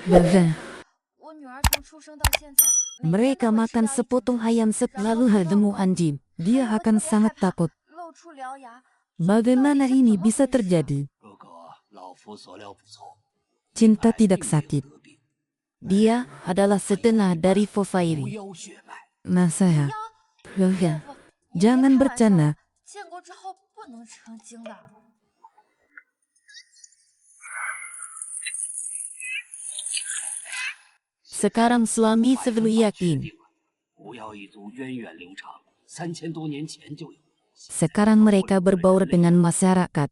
Bahkan mereka makan sepotong ayam lalu bertemu anjing. Dia akan sangat takut. Bagaimana ini bisa terjadi? Cinta tidak sakit. Dia adalah setengah dari Fofairi. Nah saya, jangan bercanda. Sekarang suami selalu yakin. Sekarang mereka berbaur dengan masyarakat.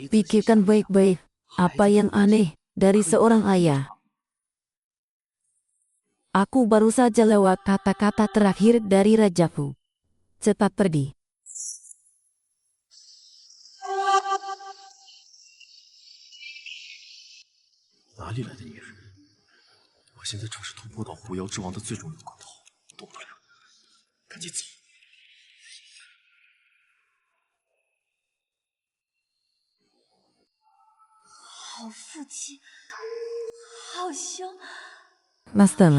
Pikirkan baik-baik. Apa yang aneh dari seorang ayah? Aku baru saja lewat kata-kata terakhir dari rajaku. Cepat pergi. 哪里来的野人？我现在正是突破到狐妖之王的最重要关头，动不了，赶紧走！好父亲，好凶！ Master,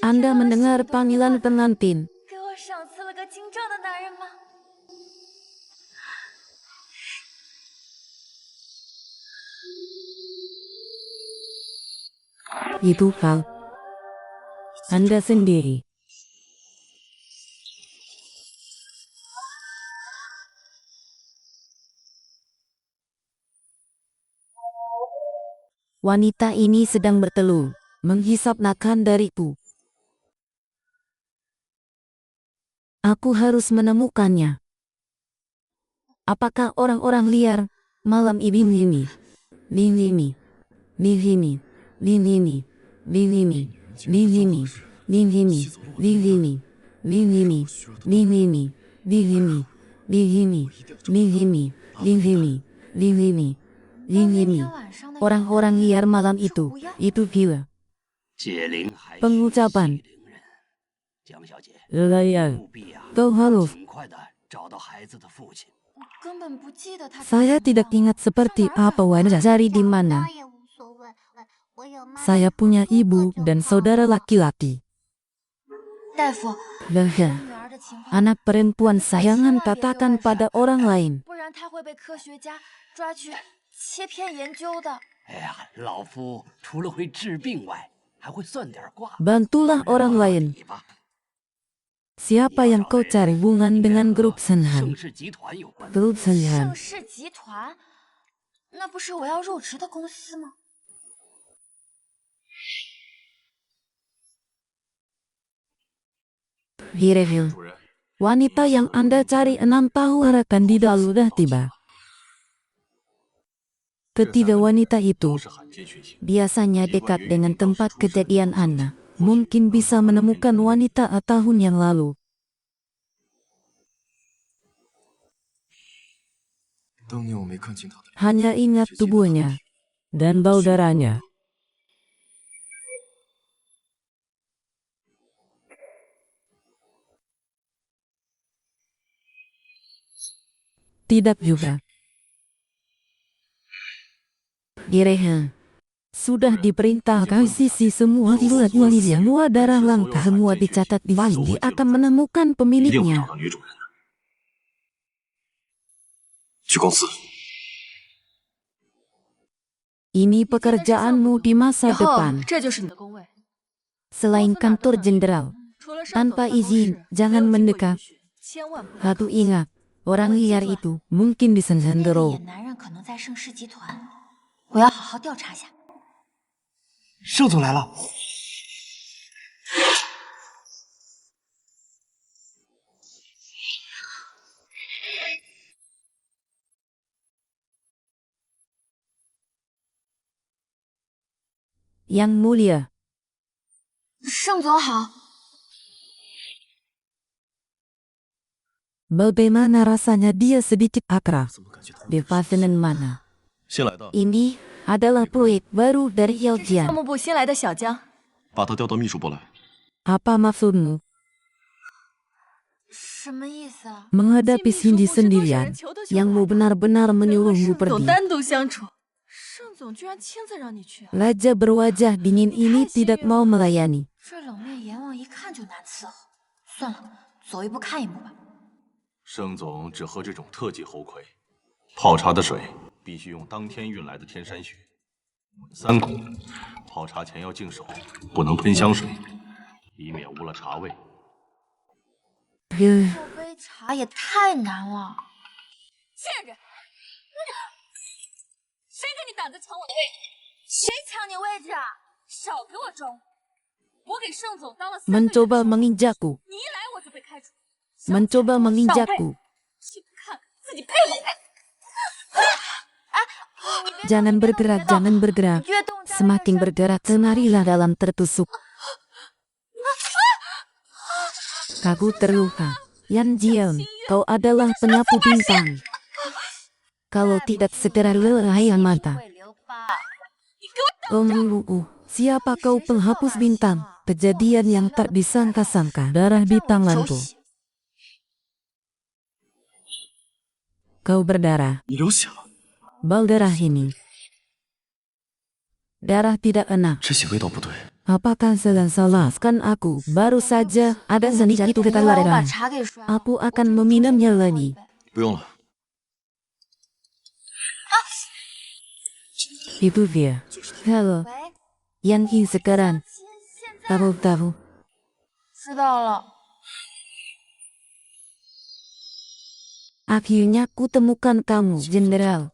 Anda mendengar panggilan pengantin. 给我赏赐了个精壮的男人吗？ Itu hal Anda sendiri. Wanita ini sedang berteluh, menghisap makan dariku. Aku harus menemukannya. Apakah orang-orang liar malam ini? Lilimi. Orang-orang liar malam itu gila. Pengucapan. Kau harus. Saya tidak ingat seperti apa wajah Zari di mana. Saya punya ibu dan saudara laki-laki. Anak perempuan saya jangan katakan pada orang lain. Bantulah orang lain. Siapa yang kau cari hubungan dengan grup Senhan? Grup Senhan. Hirevil. Wanita yang Anda cari 6 tahun akan tidak sudah tiba. Ketiga wanita itu biasanya dekat dengan tempat kejadian Anda. Mungkin bisa menemukan wanita tahun yang lalu. Hanya ingat tubuhnya dan bau darahnya. Tidak juga. Gireha. Sudah diperintahkan sisi semua walis yang luar darah langka semua dicatat di wali akan menemukan pemiliknya. Ini pekerjaanmu di masa depan. Selain kantor jenderal, tanpa izin jangan mendekat. Satu ingat, orang liar itu mungkin di Sensandero. 盛总来了。Yang mulia. 盛总好。 Bagaimana rasanya dia sedikit akrab? Di Fasenan mana? Ini adalah proyek baru dari Yeljian. 项目部新来的小江， 把他调到秘书部来。 Apa maksudmu? 什么意思啊？ Menghadapi Cindy sendirian, yang mau benar-benar menyuruhmu 总 pergi. 单独相处，盛总居然亲自让你去， Raja berwajah dingin ini tidak mau melayani. 这冷面阎王一看就难伺候。算了，走一步看一步吧。盛总只喝这种特级猴魁，泡茶的水必须用当天运来的天山雪。3股，泡茶前要净手，不能喷香水，以免污了茶味。这杯茶也太难了。贱人！谁跟你胆子抢我的位置？谁抢你位置啊？少给我装！我给盛总当了3个月的 Mencoba menginjakku. 你一来我就被开除。 Mencoba menginjakku. 去看看自己配不配？ Jangan bergerak, jangan bergerak. 越动弹 Semakin bergerak, kemarilah dalam tertusuk. Kamu terluka. Yan Jian, kau adalah penyapu bintang. Kalau tidak segera lelahai mata. 会留疤。 Siapa kau penghapus bintang? Kejadian yang tak disangka-sangka. Darah di tanganku. Kau berdarah. 你流血了， Bau darah ini. Darah tidak enak. 这血味道不对。 Apakah sedang salahkan aku? Baru saja ada seni itu 你 kita 让我把 larang. 茶给摔了。 Aku akan meminumnya lagi. 不用了， Itu dia. Halo, 喂， Yanki sekarang. 现在 Tahu-tahu. 知道了。 Akhirnya kutemukan kamu, Jenderal.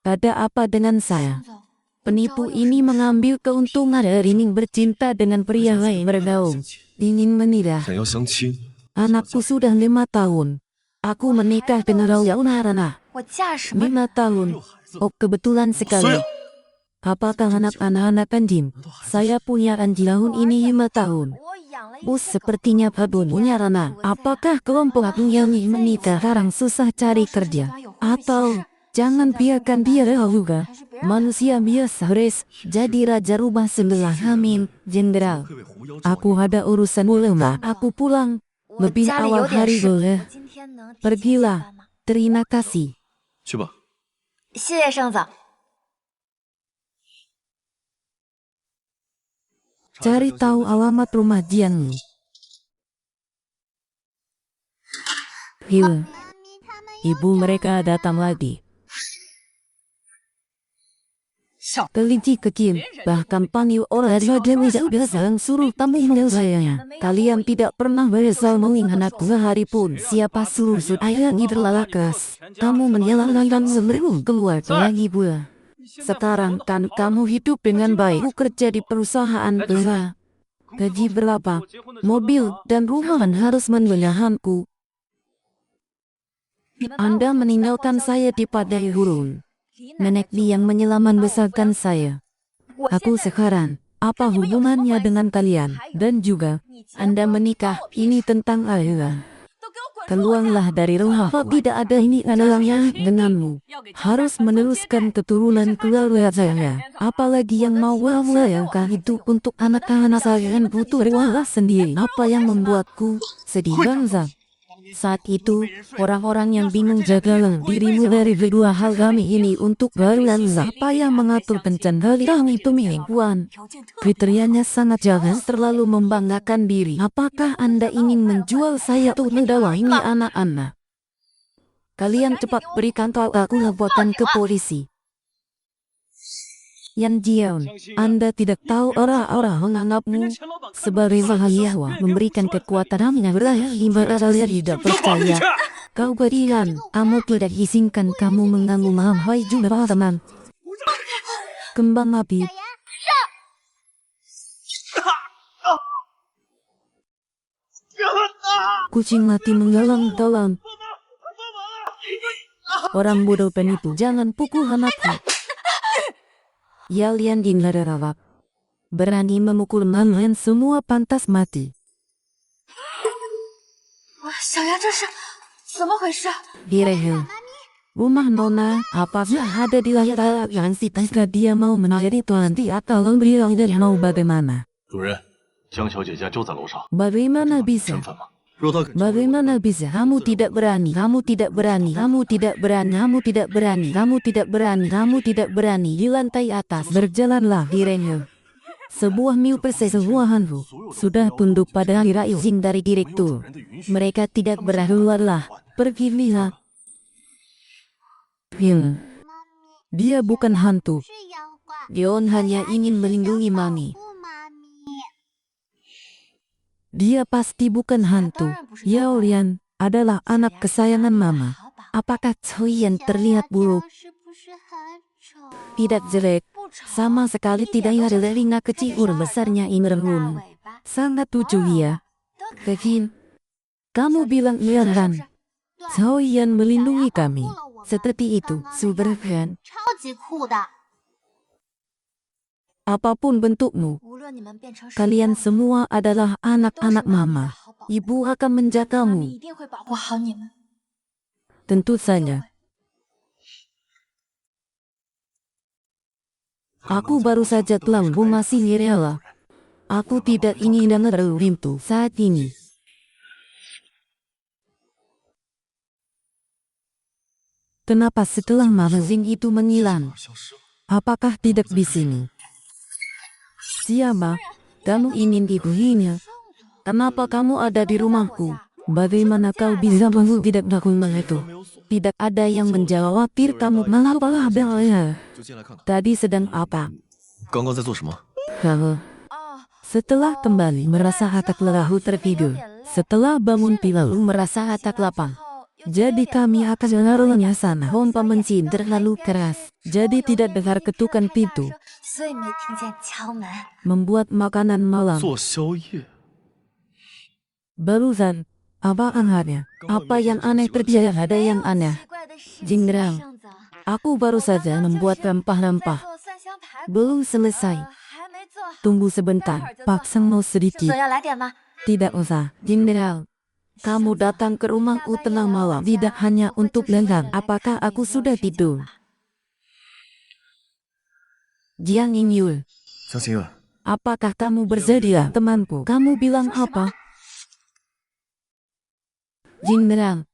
Ada apa dengan saya? 盛总， Penipu ini mengambil keuntungan dari Ning bercinta dengan pria lain bergaul. Ingin menikah. 想要相亲， Anakku sudah 5 tahun. Aku menikah dengan Raul Narana. 我嫁什么？ 5 tahun. Oh, kebetulan sekali. Apakah anak-anak anjing? Saya punya anjing tahun ini 5 tahun. 我养了一 Bus 些狗。 sepertinya babon punya Rana. Apakah kelompok aku yang menikah sekarang susah cari kerja? Atau jangan biarkan dia juga. Manusia biasa res. Jadi raja rubah sebelah hamil. Jenderal, 会被狐妖 aku ada urusan ulama. Aku pulang 我 lebih 家里有 awal 点 hari 事， boleh. 我今天能提前下 Pergilah. 班吗？ Terima kasih. 去吧。 谢谢盛总。 Cari tahu alamat rumah Jianmu. Hiu. Ibu mereka datang lagi. Kelinci kecil, bahkan panggil orang biasa suruh tamu sayanya. Kalian tidak pernah berasal mengingat sehari pun. Siapa suruh ayah ini berlalakas. Kamu menyalahkan seluruh keluarga lagi pula. Sekarang kan kamu hidup dengan baik. Kerja di perusahaan besar. Gaji berapa? Mobil dan rumah harus mendengarkanku. Anda meninggalkan saya di padang gurun. Nenek yang menyelaman besarkan saya. Aku sekarang, apa hubungannya dengan kalian? Dan juga, Anda menikah, ini tentang ayah. Keluarlah dari rumah. Tidak ada ini adalahnya denganmu. Harus meneruskan keturunan keluarga saya. Apalagi yang mau melayangkan itu untuk anak-anak saya yang butuh rewala sendiri. Apa yang membuatku sedih bangsa? Saat itu, orang-orang yang bingung jagalah dirimu dari kedua hal kami ini untuk berlalu. Apa yang mengatur pencendalian itu mingguan? Kriterianya sangat jangan terlalu membanggakan diri. Apakah Anda ingin menjual saya untuk mendawa ini anak-anak? Kalian cepat berikan tahu aku laporan ke polisi. Yan Jian, Anda tidak tahu orang-orang menganggapmu sebagai sahayawa, memberikan kekuatan yang berlayar ibarat saya tidak percaya. Kau berikan, kamu tidak izinkan kamu mengganggu malam hai juga teman. Kembang api. Kucing mati menggalang dalam. Orang bodoh penipu, jangan pukul anakku. Yalian Dinlarawak. Berani memukul Manlen semua pantas mati. 小丫这是怎么回事？ Direhel. Rumah Nona, apakah ada di layar yang jika dia mau menagih itu nanti atau beliau tidak mau bagaimana? 主人，江小姐家就在楼上， Bagaimana bisa? 身份吗？若他肯救我， Bagaimana bisa kamu tidak berani, kamu tidak berani, kamu tidak berani, kamu tidak berani, kamu tidak berani, kamu tidak berani. Di lantai atas berjalanlah dirinya. Sebuah mil persesuaianku sudah tunduk pada kira izin dari direktur. Mereka tidak berkeluarlah, pergi lihat. Dia bukan hantu. Dion hanya ingin melindungi Mami. Dia pasti bukan hantu. Yao Lian adalah anak kesayangan Mama. Apakah Choyan terlihat buruk? Tidak jelek. Sama sekali tidak ada telinga kecil besarnya Imrun. Sangat lucu ya. Kevin, kamu bilang iya kan? Choyan melindungi kami. Seperti itu, super kan? 超级酷的。 Apapun bentukmu, 无论你们变成什么 kalian 样子， semua adalah 都是 anak-anak 妈咪 Mama. 好保护 Ibu akan 妈咪 menjagamu. 一定会保护好你们。 Tentu saja. Aku baru saja telah masih rela. Aku tidak ingin dengar itu saat ini. Kenapa setelah magazin itu menghilang? 消失了。 Apakah tidak di sini? Siapa? Kamu ingin dikuhinya? Kenapa kamu ada di rumahku? Bagaimana kau bisa bangun tidak melakukan itu? Tidak ada yang menjawab. Kamu malah bela. 就进来看看， Tadi sedang apa? 刚刚在做什么？ Halo. Setelah kembali merasa atak lelahu tertidur. Setelah bangun pilau merasa atak lapang. Jadi kami akan menaruhnya sana. Pompa mesin terlalu keras. Jadi tidak dengar ketukan pintu. 所以没听见敲门。 Membuat makanan malam. 做宵夜。 Barusan, apa anehnya? Apa yang aneh terjadi? Ada yang aneh. 奇怪的事情 Jenderal, 圣子， aku baru saja membuat rempah-rempah. 做蒜香排骨， Belum selesai. 还没做好。 Tunggu sebentar. Paksa mau 圣 sedikit. 子要来点吗？ Tidak usah, Jenderal. Kamu datang ke rumahku tengah malam tidak hanya untuk lenggang. Apakah aku sudah tidur? Jiang Yingyul, 江心月， apakah kamu bersedia, temanku? Kamu bilang apa? Jenderal,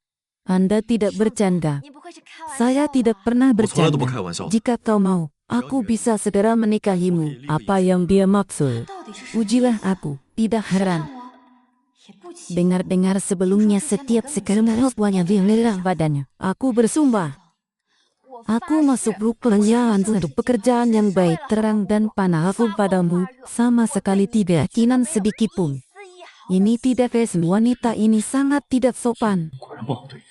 Anda tidak bercanda. 你不会是开玩笑 Saya 吧 tidak pernah 我从来都不 bercanda. 开玩笑的。 Jika kau mau, aku bisa segera menikahimu. Apa yang dia maksud? 到底是什么 Ujilah aku. Tidak 让 heran. 我也不奇怪。 Dengar-dengar sebelumnya setiap sekarang semuanya dilerang badannya. Aku bersumpah. 我发 Aku masuk pekerjaan untuk pekerjaan yang baik, terang dan panas. Aku padamu sama sekali tidak kinan sedikit pun. 肆意好 Ini tidak fair. Wanita ini sangat tidak sopan. 果然不好对付。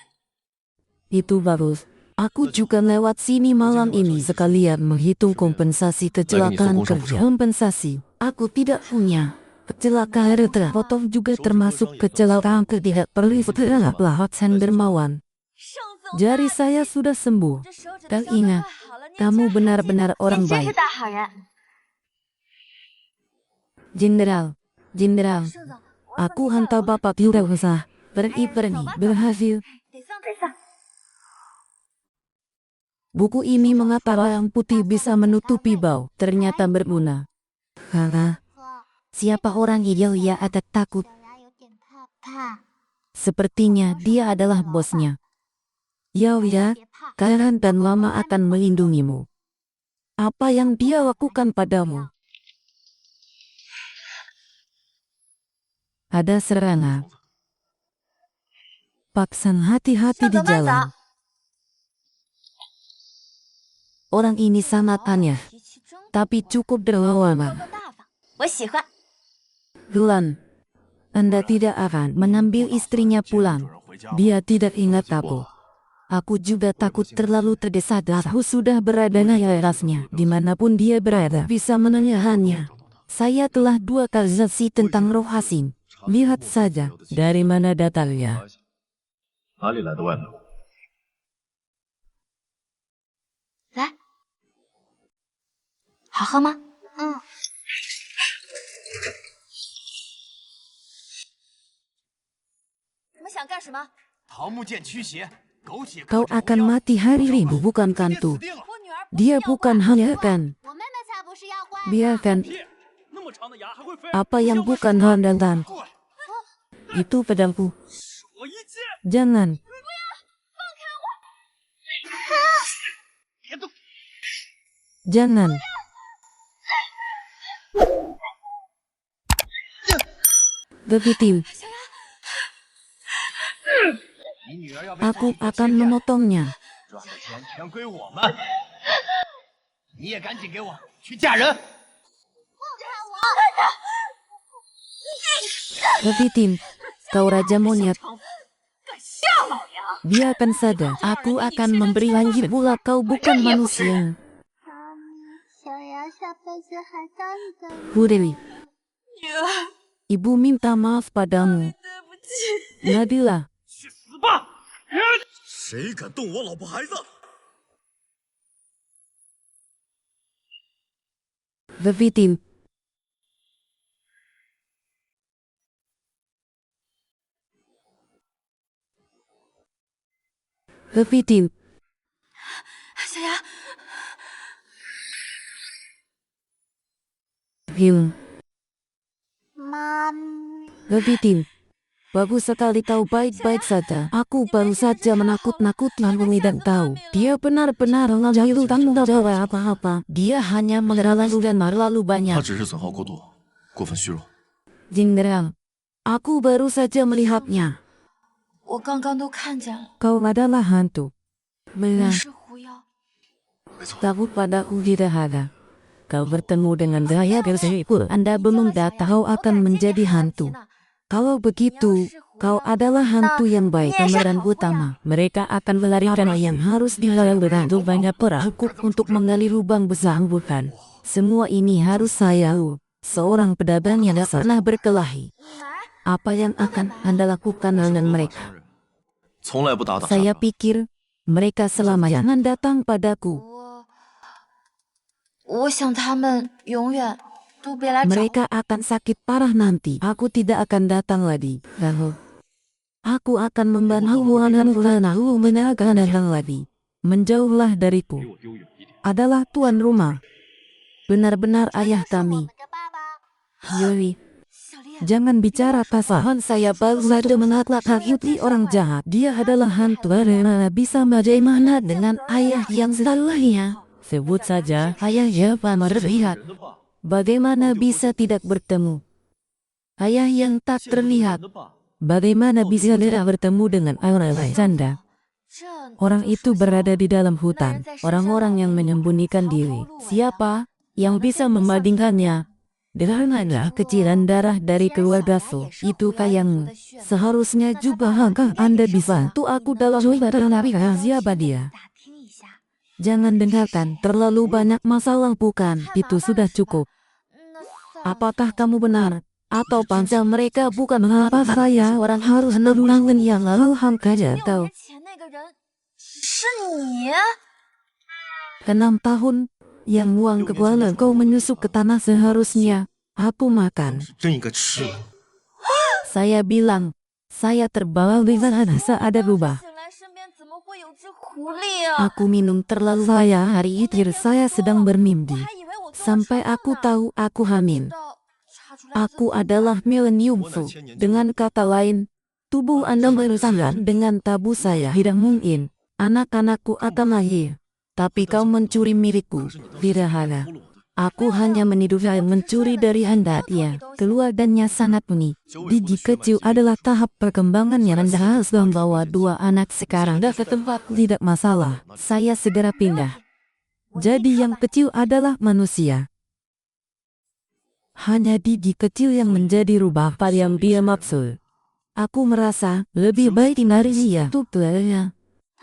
Itu bagus. Aku juga lewat sini malam ini sekalian menghitung kompensasi kecelakaan kerja. Kompensasi. Aku tidak punya. Kecelakaan kerja. Foto juga termasuk kecelakaan kerja. Perlu pelaksanaan dermawan. 圣子， Jari saya sudah sembuh. 这手指 Dan 头相当 ingat, 快好了，你 kamu 真 benar-benar 好 orang 你真是 baik. 大好人。 Jenderal, Jenderal, 圣子，我 aku hantar bapak tidak usah. Pergi berhasil. 得上得上。 Buku ini mengapa orang putih bisa menutupi bau. Ternyata berguna. Karena siapa orang hijau ya ada takut. 小牙有点怕。 Sepertinya dia adalah bosnya. Ya ya, 别怕， kalian dan lama akan melindungimu. Apa yang dia lakukan padamu? Ada serangan. Paksan hati-hati di jalan. Orang ini sangat aneh, 脾气真 tapi cukup dermawan. 多大方，我喜欢。 Gulan, Anda tidak akan mengambil istrinya pulang. Dia tidak ingat aku. Aku juga takut terlalu terdesak. Aku sudah berada di atasnya. Dimanapun dia berada, bisa menanyakannya. Saya telah 2 kali saksi tentang roh asing. Lihat saja, dari mana datangnya. 哪里来的外门？ 来，好喝吗？嗯。你们想干什么？ 桃木剑驱邪，苟且 Kau 克制 akan 狐妖 mati hari ini, bukan kantu. 死定了！我女儿不是 Dia 妖怪 bukan hanya kan. 我妹妹才不是妖怪呢。 Biarkan 那么长的牙还会飞？ apa yang bukan hal dan tan. Itu pedangku. Jangan. Jangan. Begitu. Aku akan memotongnya. 赚的钱全归我们，你也赶紧给我去嫁人。 Begitu. Kau raja monyet. 敢吓老娘！ Biarkan saja. Aku akan memberi lagi pula kau bukan manusia. 小牙下辈子还当你的 Hurry. 女儿， Ibu minta maaf padamu. 对不起。 Nabila. 去死吧！谁敢动我老婆孩子？ Begitu. Begitu. 小牙， Him. Mami. Begitu. Bagus sekali kau baik-baik saja. Aku baru saja menakut-nakutkan tidak tahu. Dia benar-benar mengajar tanggung jawab apa-apa. Dia hanya mengeralalu dan terlalu 他 banyak. 只是损耗过度，过分虚荣。 Jenderal. Aku baru saja melihatnya. 我刚刚都看见了， Kau adalah hantu. 我 Benar. 是狐妖。 Takut padaku tidak ada. Kau bertemu dengan saya bersyukur. Anda belum tahu akan menjadi hantu. Kalau begitu, kau adalah hantu yang baik. Pemeran utama. Mereka akan melarikan yang harus dilakukan banyak perahu untuk menggali lubang besar bukan. Semua ini harus saya. Seorang pedagang yang tak pernah berkelahi. Apa yang akan Anda lakukan dengan mereka? 从来不打打杀 Saya 杀。 pikir mereka selamanya datang padaku. 我想他们永远都别来找我。 Mereka akan sakit parah nanti. Aku tidak akan datang lagi. Lalu, aku akan membantu anak-anakku menjaga datang lagi. Menjauhlah dariku. Adalah tuan rumah. Benar-benar ayah kami. 我的爸爸。 Yuri, 小丽， jangan bicara pasahan saya baru saja menakut-nakuti orang jahat. Dia adalah hantu karena bisa bagaimana dengan ayah yang setelahnya. Sebut saja ayah Java terlihat. Bagaimana bisa tidak bertemu? Ayah yang tak terlihat. Bagaimana bisa tidak bertemu dengan orang janda? 这 Orang itu berada di dalam hutan. Orang-orang yang menyembunyikan diri. Siapa yang bisa membandingkannya? Dengan kecilan darah dari keluarga Su. Itu kayangmu. Seharusnya juga agak Anda bisa. Itu aku dalam siapa dia? 打听一下。 Jangan dengarkan, terlalu banyak masalah bukan, itu sudah cukup. 那 Apakah kamu benar? Atau panca mereka bukan mengapa saya orang harus menangin yang lalu saja 6 tahu. 年前那个人是你？ 6 tahun, yang uang kepala kau menyusup ke tanah seharusnya, aku makan. 真应该吃了。 Saya bilang, saya terbawa di sana saat ada rubah. 醒来身边怎么会有只狐狸啊？ Aku minum terlalu saya hari itu saya sedang bermimpi. 还以为我做 Sampai aku tahu aku hamil. 到查出来 Aku adalah milenium Fu. Dengan kata lain, tubuh Anda berusaha dengan tabu saya. Tidak mungkin. Anak-anakku akan lahir. Tapi kau mencuri milikku. Tidak ada. Aku hanya menidur dan mencuri dari Anda. Ya, keluarganya sangat unik. Gigi kecil adalah tahap perkembangan yang Anda harus membawa 2 anak sekarang dan ke tempat tidak masalah. Saya segera pindah. Jadi yang kecil adalah manusia. Hanya gigi kecil yang menjadi rubah pada yang dia maksud. Aku merasa lebih baik dari dia. Tutulnya.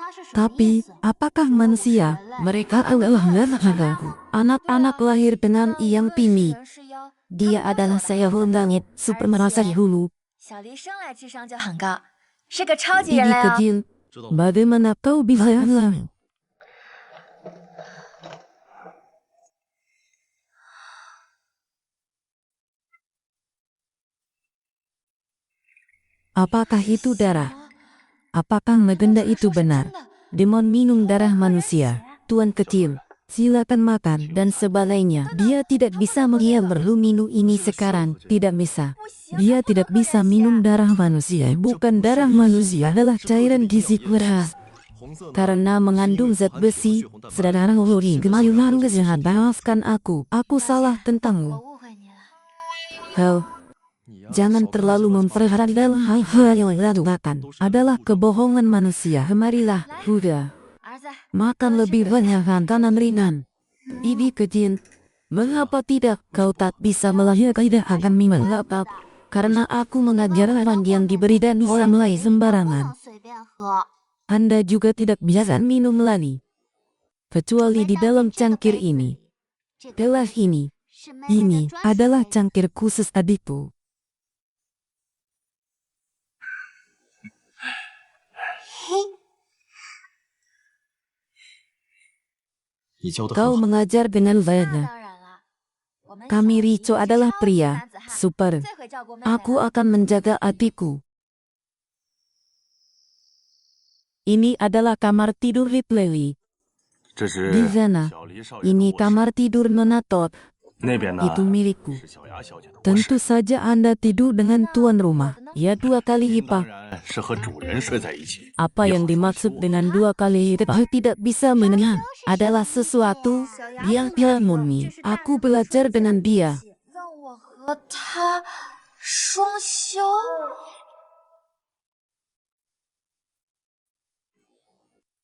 他是什么意 Tapi, 思？ apakah manusia? Mereka adalah anak-anakku. Anak-anak lahir dengan yang tinggi. 人是妖， Dia adalah saya langit, super merasa hulu. 小丽生来智商就很高，是个超级 Gigi 人类哦。 kecil. Bagaimana kau bisa hilang? Apakah itu darah? Apakah legenda itu benar? Demon minum darah manusia. Tuan kecil, Silakan makan dan sebagainya. Dia tidak bisa melihat perlu minum ini sekarang. Tidak bisa. Dia tidak bisa minum darah manusia. Bukan darah manusia adalah cairan gizi keras. Karena mengandung zat besi, saudara Hori gemayunan kejahat. Maafkan aku salah tentangmu. 误会你了。 Hal, jangan terlalu memperhatikan dalam hal-hal yang dilakukan. Adalah kebohongan manusia. Marilah, Huda. 儿子， Makan lebih banyak makanan ringan. Ini kecil. Mengapa tidak kau tak bisa melahirkan tidak akan mengapa? Karena aku mengajarkan yang diberi dan orang lain sembarangan. 随便喝。 Anda juga tidak biasa minum lagi. Kecuali di dalam cangkir ini. Gelas ini. 是妹妹的 Ini 专属 adalah 杯子 cangkir khusus adikku. 你教的 Kau 很好， mengajar dengan 那 baik. 当然了，我们 Kami 小姨 Rico 是 adalah 超级 pria. 男子汉， Super. 最会照顾妹妹 Aku 了。 akan menjaga adikku. Ini adalah kamar tidur Ripley. 这是 Di sana. 小黎少爷的 Ini 卧室， kamar tidur Nona Tot. 那边呢 Itu milikku. 是小牙小姐的卧室， Tentu saja Anda tidur dengan tuan rumah. Ya 2 kali 当 lipat. 然是和主人睡在一起。 Apa 你 yang 好好 dimaksud 说 dengan 2 kali lipat tidak bisa mendengar adalah sesuatu yang tidak murni. Aku belajar dengan dia. 让我和他双休。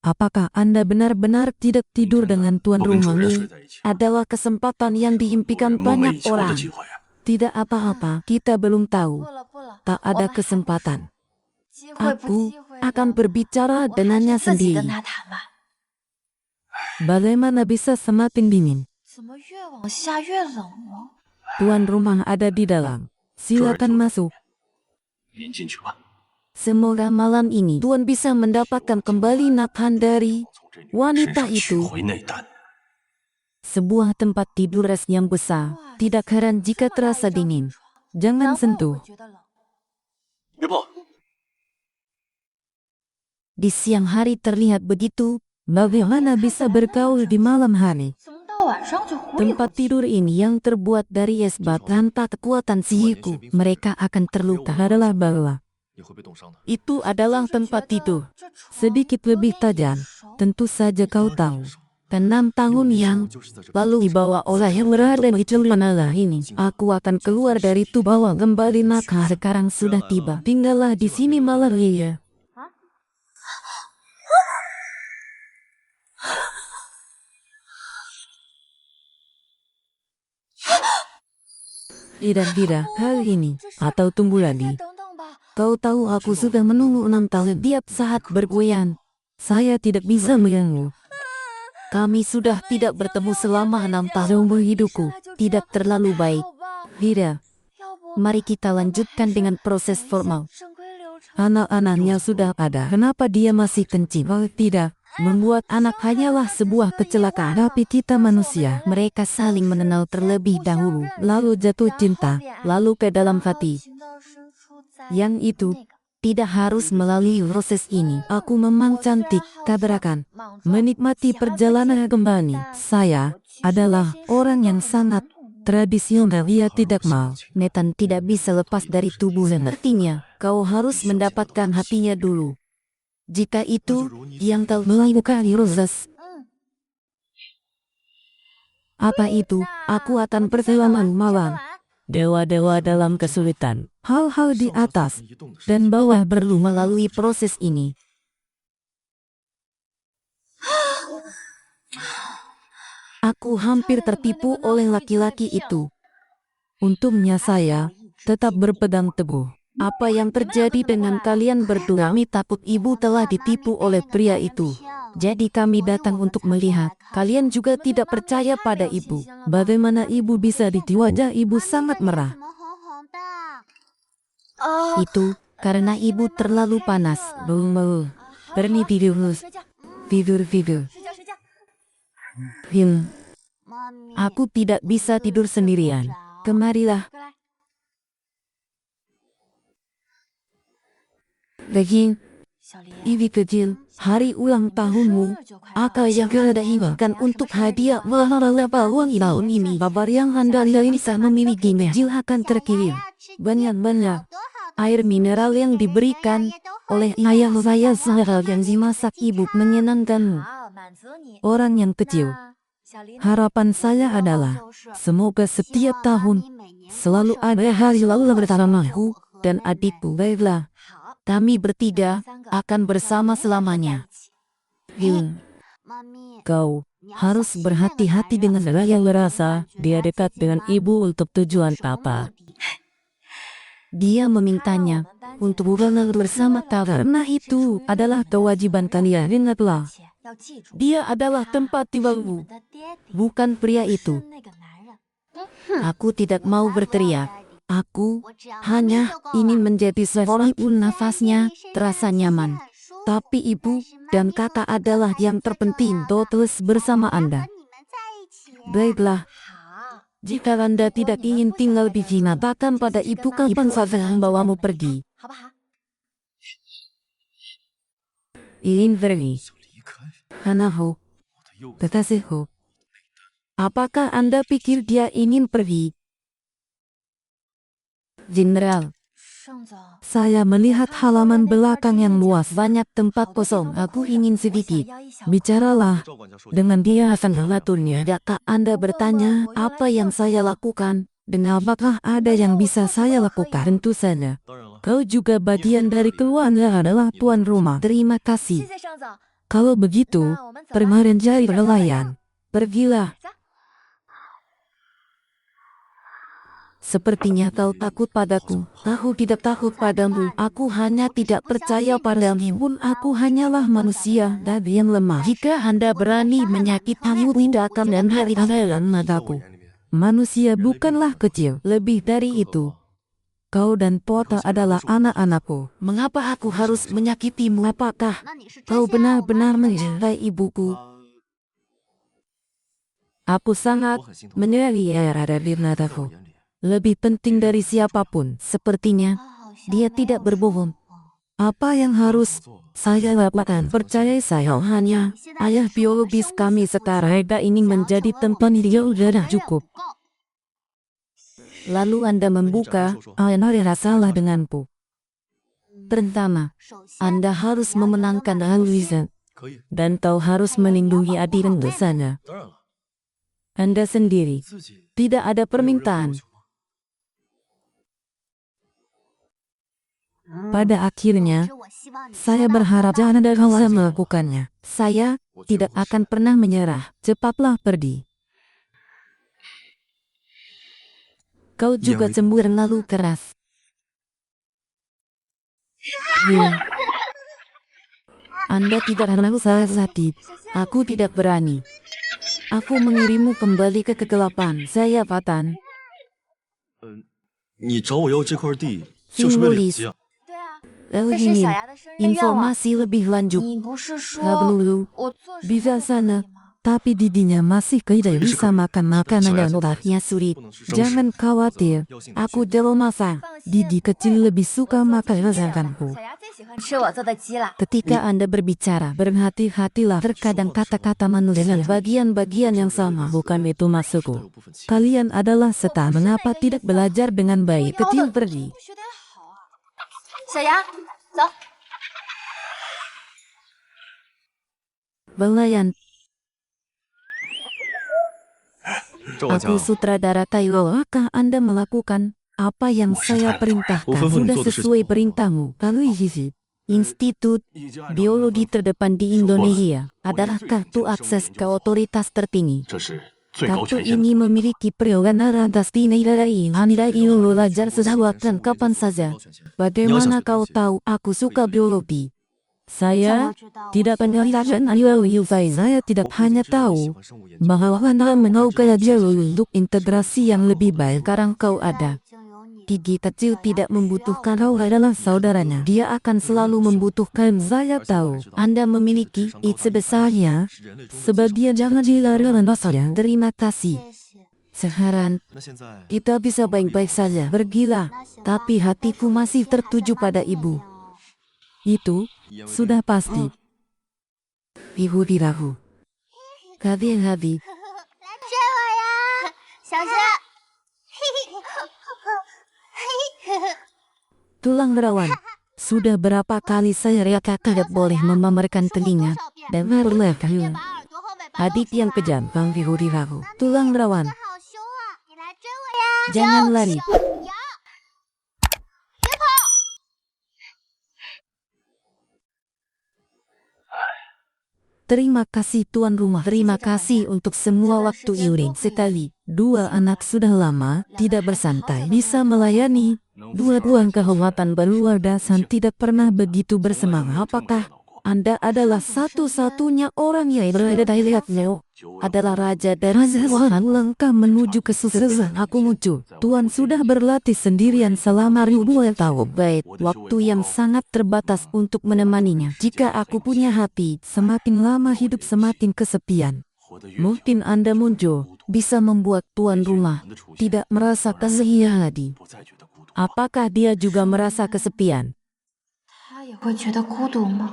Apakah Anda benar-benar tidak tidur dengan tuan 我跟主 rumah 人 ini? 睡在一起， Adalah kesempatan yang diimpikan 梦寐以 banyak 求的 orang. 机会啊！ Tidak apa-apa, kita belum 不 tahu. 了不了， Tak 我 ada 们还不 kesempatan. 机会不 Aku 机会 akan 的， berbicara 我还 dengannya 是自己跟 sendiri. 他谈吧。 Bagaimana bisa semakin dingin? 怎么越往下越冷了？ Tuan rumah ada di dalam. Silakan masuk. 您进去吧。 Semoga malam ini Tuan bisa mendapatkan kembali nafhan dari 从这女人身 wanita 上取 itu. 回内丹。 Sebuah tempat tidur res yang besar. Tidak heran jika 这么大 terasa 一张 dingin. 床， Jangan 难怪我 sentuh. 会觉得冷。 别碰！ Di siang hari terlihat begitu. Bagaimana bisa bergaul di malam hari? 怎么到晚上就糊里糊 Tempat 涂？ tidur ini yang terbuat dari es batu tanpa kekuatan sihirku. Mereka akan terluka adalah bahwa 你会被冻伤的。 itu adalah 就是 tempat 觉得 tidur. 这床 Sedikit 和 lebih 你 tajam. 熟 Tentu saja kau tahu. 6 tahun yang lalu dibawa oleh yang berada di celana ini. Aku akan keluar dari itu bawa kembali nakah. Sekarang sudah tiba. Tinggallah di sini malam ini. Tidak, hal ini. Atau tunggu 再 lagi. 等等吧。 Kau tahu aku sudah menunggu 6 tahun tiap saat bergoyang. Saya tidak bisa mengganggu. Kami sudah tidak bertemu selama 6 tahun hidupku. Tidak terlalu baik. 好吧， Tidak, 要不 mari kita lanjutkan dengan proses 走一下 formal. 正规流程。 Anak-anaknya sudah ada. Kenapa dia masih kencing? Oh, tidak. Membuat anak hanyalah sebuah kecelakaan. Tapi kita manusia. Mereka saling mengenal terlebih dahulu. Lalu jatuh cinta. Lalu ke dalam 然后 hati. 情到深处再 Yang itu 那个 tidak harus melalui proses ini. Aku memang cantik, tabrakan. 莽撞 Menikmati perjalanan kembali. Saya adalah orang yang sangat tradisional. Ia tidak mau. Nathan tidak bisa lepas dari tubuhnya. Artinya, kau harus mendapatkan hatinya dulu. Jika itu yang telah melakukan proses. Apa itu? Aku akan perjalanan malam. Dewa-dewa dalam kesulitan. Hal-hal di atas 一动的事， dan bawah perlu melalui proses ini. Aku hampir tertipu oleh laki-laki itu. Untungnya saya tetap berpegang teguh. Apa yang terjadi dengan kalian berdua? Kami takut ibu telah ditipu oleh pria itu. Jadi kami datang untuk melihat. Kalian juga tidak percaya pada ibu. Bagaimana ibu bisa ditipu? Wajah ibu sangat merah. 怎么红红的？ 啊， Itu karena ibu terlalu panas. Belum. Berni tidur. 睡觉， Tidur. 睡觉，睡觉。 Mami, Aku tidak bisa tidur sendirian. Kemarilah. 过来， Regine, Ibi kecil, hari ulang tahunmu. Aku yang ada hibahkan untuk hadiah wahalala uang tahun ini. Kabar yang Anda bisa memilikinya. Silahkan terkirim. Banyak-banyak air mineral yang diberikan oleh ayah saya sehal yang dimasak ibu menyenangkanmu. Orang yang kecil, harapan saya adalah semoga setiap tahun selalu ada hari lalu bersamaku dan adikku. Baiklah, kami bertiga akan bersama selamanya. Kau harus berhati-hati dengan orang yang merasa dia dekat dengan ibu untuk tujuan apa. Dia memintanya untuk bukan bersama karena itu adalah kewajiban kalian. Ingatlah, dia adalah tempat tinggalmu, bukan pria itu. Aku tidak mau berteriak. Aku hanya ingin menjadi seorang pun nafasnya terasa nyaman. Tapi ibu dan kakak adalah yang terpenting. Terus bersama Anda. Baiklah, jika Anda tidak ingin tinggal di sini, katakan pada ibu kapan saya membawamu pergi. Ingin pergi. Hanaho, kekasihku. Apakah Anda pikir dia ingin pergi? Jenderal, saya melihat halaman belakang yang luas, banyak tempat kosong. Aku ingin sedikit. Bicaralah dengan dia akan mengaturnya. Dapat Anda bertanya apa yang saya lakukan dan apakah ada yang bisa saya lakukan? Tentu saja. Kau juga bagian dari keluarga adalah tuan rumah. Terima kasih. Kalau begitu, kemarin jadi relayan. Pergilah. Sepertinya kau takut padaku. Aku tidak takut padamu. Aku hanya tidak percaya padamu. Pun aku hanyalah manusia dan yang lemah. Jika Anda berani menyakitimu, tindakan dan hari-hari mataku. Manusia bukanlah kecil. Lebih dari itu, kau dan Pota adalah anak-anakku. Mengapa aku harus menyakitimu? Apakah kau benar-benar mencintai ibuku? Aku sangat menyayangi Radha. Lebih penting dari siapapun. Sepertinya dia tidak berbohong. Apa yang harus saya lakukan? Percaya saya, hanya ayah biologis kami sekarang tidak ingin menjadi tempat dia sudah cukup. Lalu Anda membuka, Anda ada salah denganku. Pertama, Anda harus memenangkan Luisa. Dan kau harus melindungi adik dan dosanya. Anda sendiri. Tidak ada permintaan. Pada akhirnya, saya berharap jangan ada hal yang melakukannya. Saya tidak akan pernah menyerah. Cepatlah pergi. Kau juga cemburu lalu keras. Anda tidak harus salah hati. Aku tidak berani. Aku mengirimmu kembali ke kegelapan. Saya Fatan. 你找我要这块地，就是为了养鸡啊？ Lalu ingin informasi lebih lanjut. Lalu bisa sana, tapi didinya masih tidak bisa makan makanan dan obatnya sulit. Jangan khawatir, aku dalam masa. Didi kecil lebih suka makan masakanku. Ketika Anda berbicara, berhati-hatilah. Terkadang kata-kata manusia bagian-bagian yang sama. Bukan itu maksudku. Kalian adalah setara. Mengapa tidak belajar dengan baik? Kecil pergi. 小杨，走。 Belayan. 赵管 Aku 家， sutradara Taiwo. Apakah Anda melakukan apa yang saya perintahkan? Sudah sesuai perintahmu. Lalu isi Institut Biologi terdepan di Indonesia adalah kartu akses ke otoritas tertinggi. 这是最高 Kartu 权限。 ini memiliki periogan atas negara ini. Anda ingin belajar sesuatu kapan saja. Bagaimana kau tahu aku suka biologi? Saya tidak penjelasan saya tidak hanya tahu bahwa Anda mengaukah dia untuk integrasi yang lebih baik. Sekarang kau ada. Gigi kecil tidak membutuhkan kau adalah saudaranya. Dia akan selalu membutuhkan. Saya tahu Anda memiliki sebesarnya. Sebagian jangan dilarang saya. Terima kasih. Sekarang 那现在 kita bisa baik-baik saja. Pergilah. Tapi hatiku masih tertuju pada ibu. Itu sudah pasti. Ibu dirahu. Hati-hati. 来追我呀，小心！ Tulang rawan. Sudah berapa kali saya Raka tidak boleh memamerkan telinga dan berleh kayu. 把耳朵后尾巴 Adik yang kejam, Bang Dirahu. Tulang rawan. 好凶啊！你来追我呀！ Jangan lari. 呀！ Terima kasih tuan rumah. Terima kasih untuk semua waktu Yurin. Sekali, dua anak sudah lama tidak bersantai. Bisa melayani. Dua tuan kehormatan berluar dasan tidak pernah begitu bersemangat. Apakah Anda adalah satu-satunya orang yang berada di lihatnya? Adalah raja dan raja lengkap menuju ke suksesan aku muncul. Tuan sudah berlatih sendirian selama ribuan tahun. Baik, waktu yang sangat terbatas untuk menemaninya. Jika aku punya hati, semakin lama hidup semakin kesepian. Mungkin Anda muncul bisa membuat tuan rumah tidak merasa kesepian lagi. Apakah dia juga merasa kesepian? 他也会觉得孤独吗？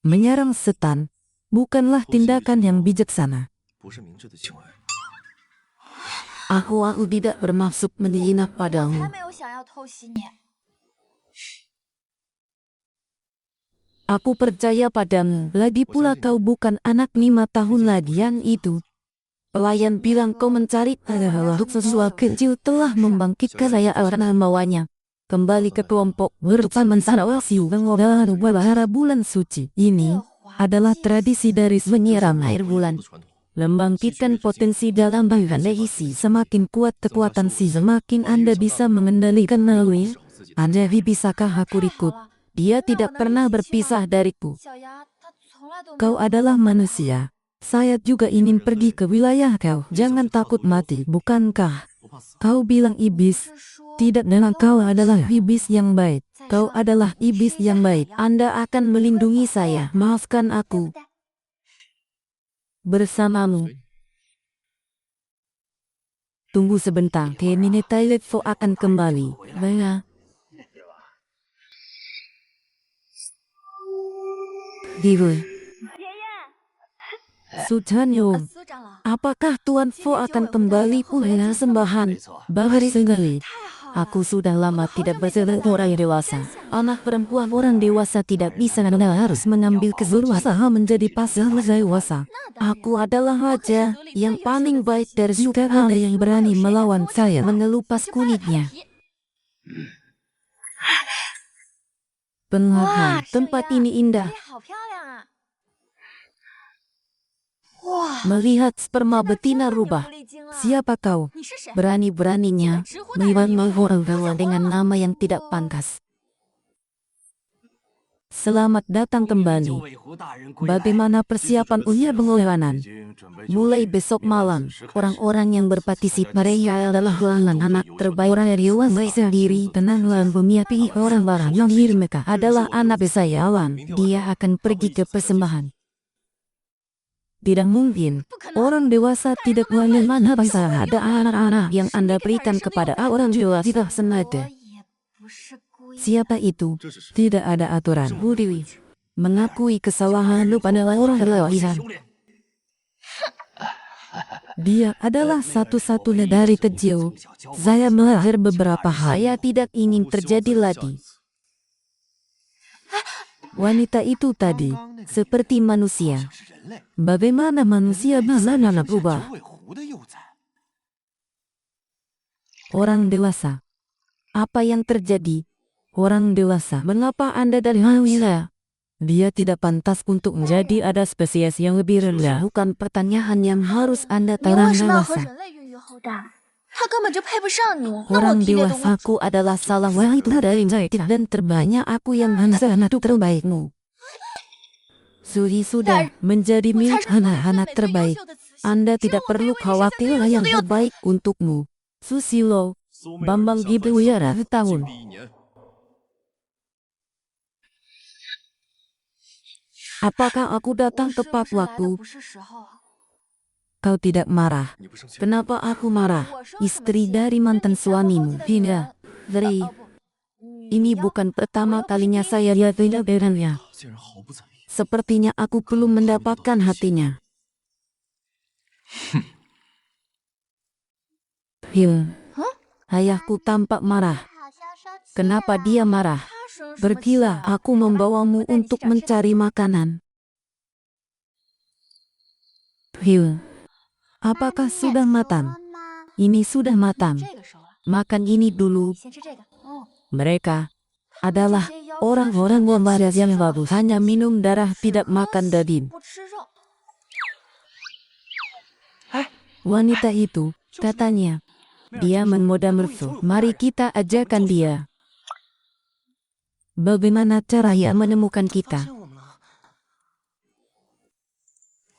Menyerang setan bukanlah tindakan yang bijaksana. 不是明智的行为。 Aku tidak bermaksud menghina 他 padamu. 没有想要偷袭你。 Aku percaya padamu. Lagi pula kau bukan anak 5 tahun lagi yang itu. Pelayan bilang kau mencari adalah sesuatu kecil telah membangkitkan saya karena mawanya. Kembali ke kelompok bersama Sarawasiu dan Wabahara bulan suci. Ini adalah tradisi dari menyiram air bulan. Membangkitkan potensi dalam bagian isi. Semakin kuat kekuatan si semakin Anda bisa mengendalikan melalui. Anda bisakah aku ikut? Dia tidak pernah berpisah dariku. 小牙他从来都没有 Kau adalah manusia. Saya juga ingin pergi ke wilayah kau. Jangan takut mati, bukankah? Kau bilang iblis. 是说 Tidak, dan kau adalah iblis yang baik. Kau adalah iblis yang baik. Anda akan melindungi saya. Maafkan 对 aku. 不对？ Bersamamu. Tunggu sebentar. Kenine Tailetfo akan kembali. Baiklah. Diru. Sujanyo. 苏长老， Apakah Tuan Fo akan kembali pulang sembahan? Bahari sekali. 太好了！ Aku sudah lama tidak bersama orang dewasa. Anak perempuan orang dewasa tidak bisa dan harus mengambil keseluruhan menjadi pasal dewasa. Aku adalah raja yang paling baik dari juga hal yang berani melawan saya mengelupas kulitnya. Perlahan, tempat ini indah. 你好漂亮啊！哇， Melihat sperma betina 这 rubah. 么狐狸精啊！ Siapa kau? 你是谁？ Berani-beraninya melihat orang dengan nama yang tidak pantas. Selamat datang kembali. 尾狐大人归来， Bagaimana persiapan ujian pengeluaran? 已经准备就 Mulai 绪 besok malam, orang-orang yang berpartisipasi adalah anak terbaik dari Wan sendiri. Tenanglah, pemimpin orang-orang yang mereka adalah anak saya Wan. Dia akan pergi ke persembahan. Tidak mungkin. Orang dewasa tidak boleh mana bisa ada anak-anak yang Anda berikan kepada orang dewasa tidak 我 sengaja. 也不是故意。 Siapa itu? Tidak ada aturan. Budiwi. Mengakui kesalahan lu pada orang dewasa. 修炼。 Dia adalah satu-satunya dari kecil. Saya melahir beberapa hal yang tidak ingin terjadi lagi. Wanita itu tadi seperti manusia. 是人类， Bagaimana manusia bisa 像 berubah? 九尾狐的幼崽。 Orang dewasa. Apa yang terjadi? Orang dewasa. Mengapa Anda dari wilayah? Dia tidak pantas untuk menjadi ada spesies yang lebih rendah. Bukan pertanyaan yang harus Anda 你为 terang 什么要和 dewasa. 人类孕育后代？他根本就配不上你。那么 Orang 低劣的物 dewasaku adalah salah wanita dari saya dan terbanyak aku yang anak-anak terbaikmu. Sudah menjadi milik anak-anak terbaik. Anda tidak perlu khawatir yang terbaik untukmu. Susilo, 苏美尔 Bambang 小粉 Gibewira 前 tahun. 第1年， Apakah aku datang tepat waktu? Kau tidak marah. Kenapa aku marah? Istri dari mantan suamimu. Tidak, Dri. Ini bukan pertama kalinya saya lihat dengannya. Sepertinya aku belum mendapatkan hatinya. Ayahku tampak marah. Kenapa dia marah? Pergilah, aku membawamu untuk mencari makanan. Apakah sudah matang? Ini sudah matang. Makan ini dulu. Mereka adalah orang-orang waras yang bagus, hanya minum darah, tidak makan daging. Wanita itu, katanya, dia menggoda mertua. Mari kita ajarkan dia. Bagaimana caranya menemukan kita?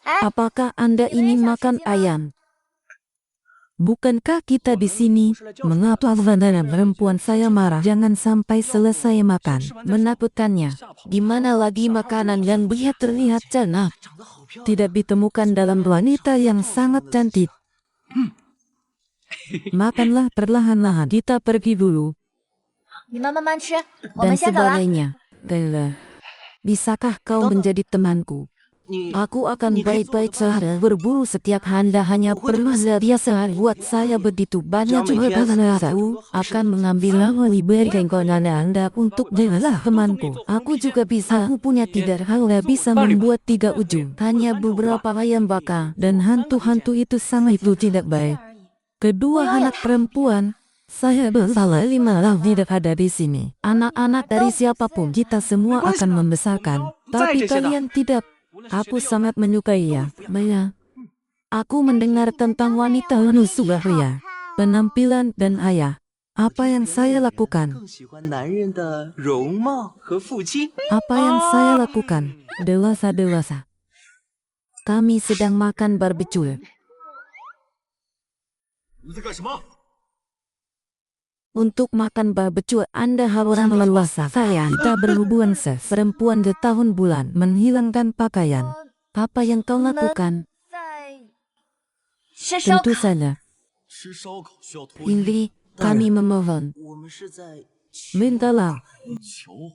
Apakah Anda ingin makan ayam? Bukankah kita di sini? Mengapa perempuan saya marah? Jangan sampai selesai makan. Menakutkannya. Di mana lagi makanan yang dia terlihat cantik? Tidak ditemukan dalam wanita yang sangat cantik. Makanlah perlahan-lahan. Kita pergi dulu. Dan sebagainya. Bisakah kau menjadi temanku? Aku akan baik-baik saja berburu setiap Anda hanya perlu biasa buat saya begitu banyak juga tahu akan mengambil lama liberi kengkonan Anda untuk jelas temanku. Aku juga bisa punya tidak hanya bisa membuat 3 ujung. Hanya beberapa ayam bakar dan hantu-hantu itu sangat tidak baik. Kedua anak perempuan, saya bersalah 5 tahun tidak ada di sini. Anak-anak dari siapapun kita semua akan membesarkan, tapi kalian tidak. Aku sangat menyukainya. Maya, aku mendengar tentang wanita Nusugaria, penampilan dan ayah. Apa yang saya lakukan? Apa yang saya lakukan? Dewasa-dewasa. Kami sedang makan barbecue. Untuk makan barbecue Anda harus leluasa. Saya tak berhubungan perempuan di tahun bulan menghilangkan pakaian. Apa yang kau lakukan? Tentu saja. Ini kami memohon. Mintalah.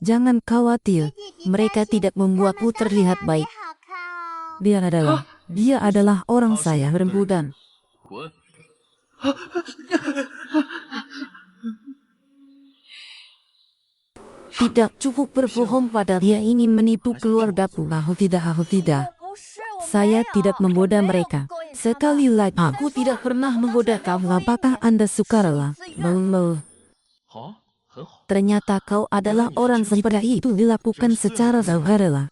Jangan khawatir. Mereka tidak membuatku terlihat baik. Dia adalah orang saya rembulan. Tidak cukup berbohong pada dia ingin menipu keluargaku. Aku tidak. Saya tidak menggoda mereka. Sekali lagi, aku tidak pernah menggoda kamu. Apakah Anda sukarela? Ternyata kau adalah orang seperti itu dilakukan secara sukarela.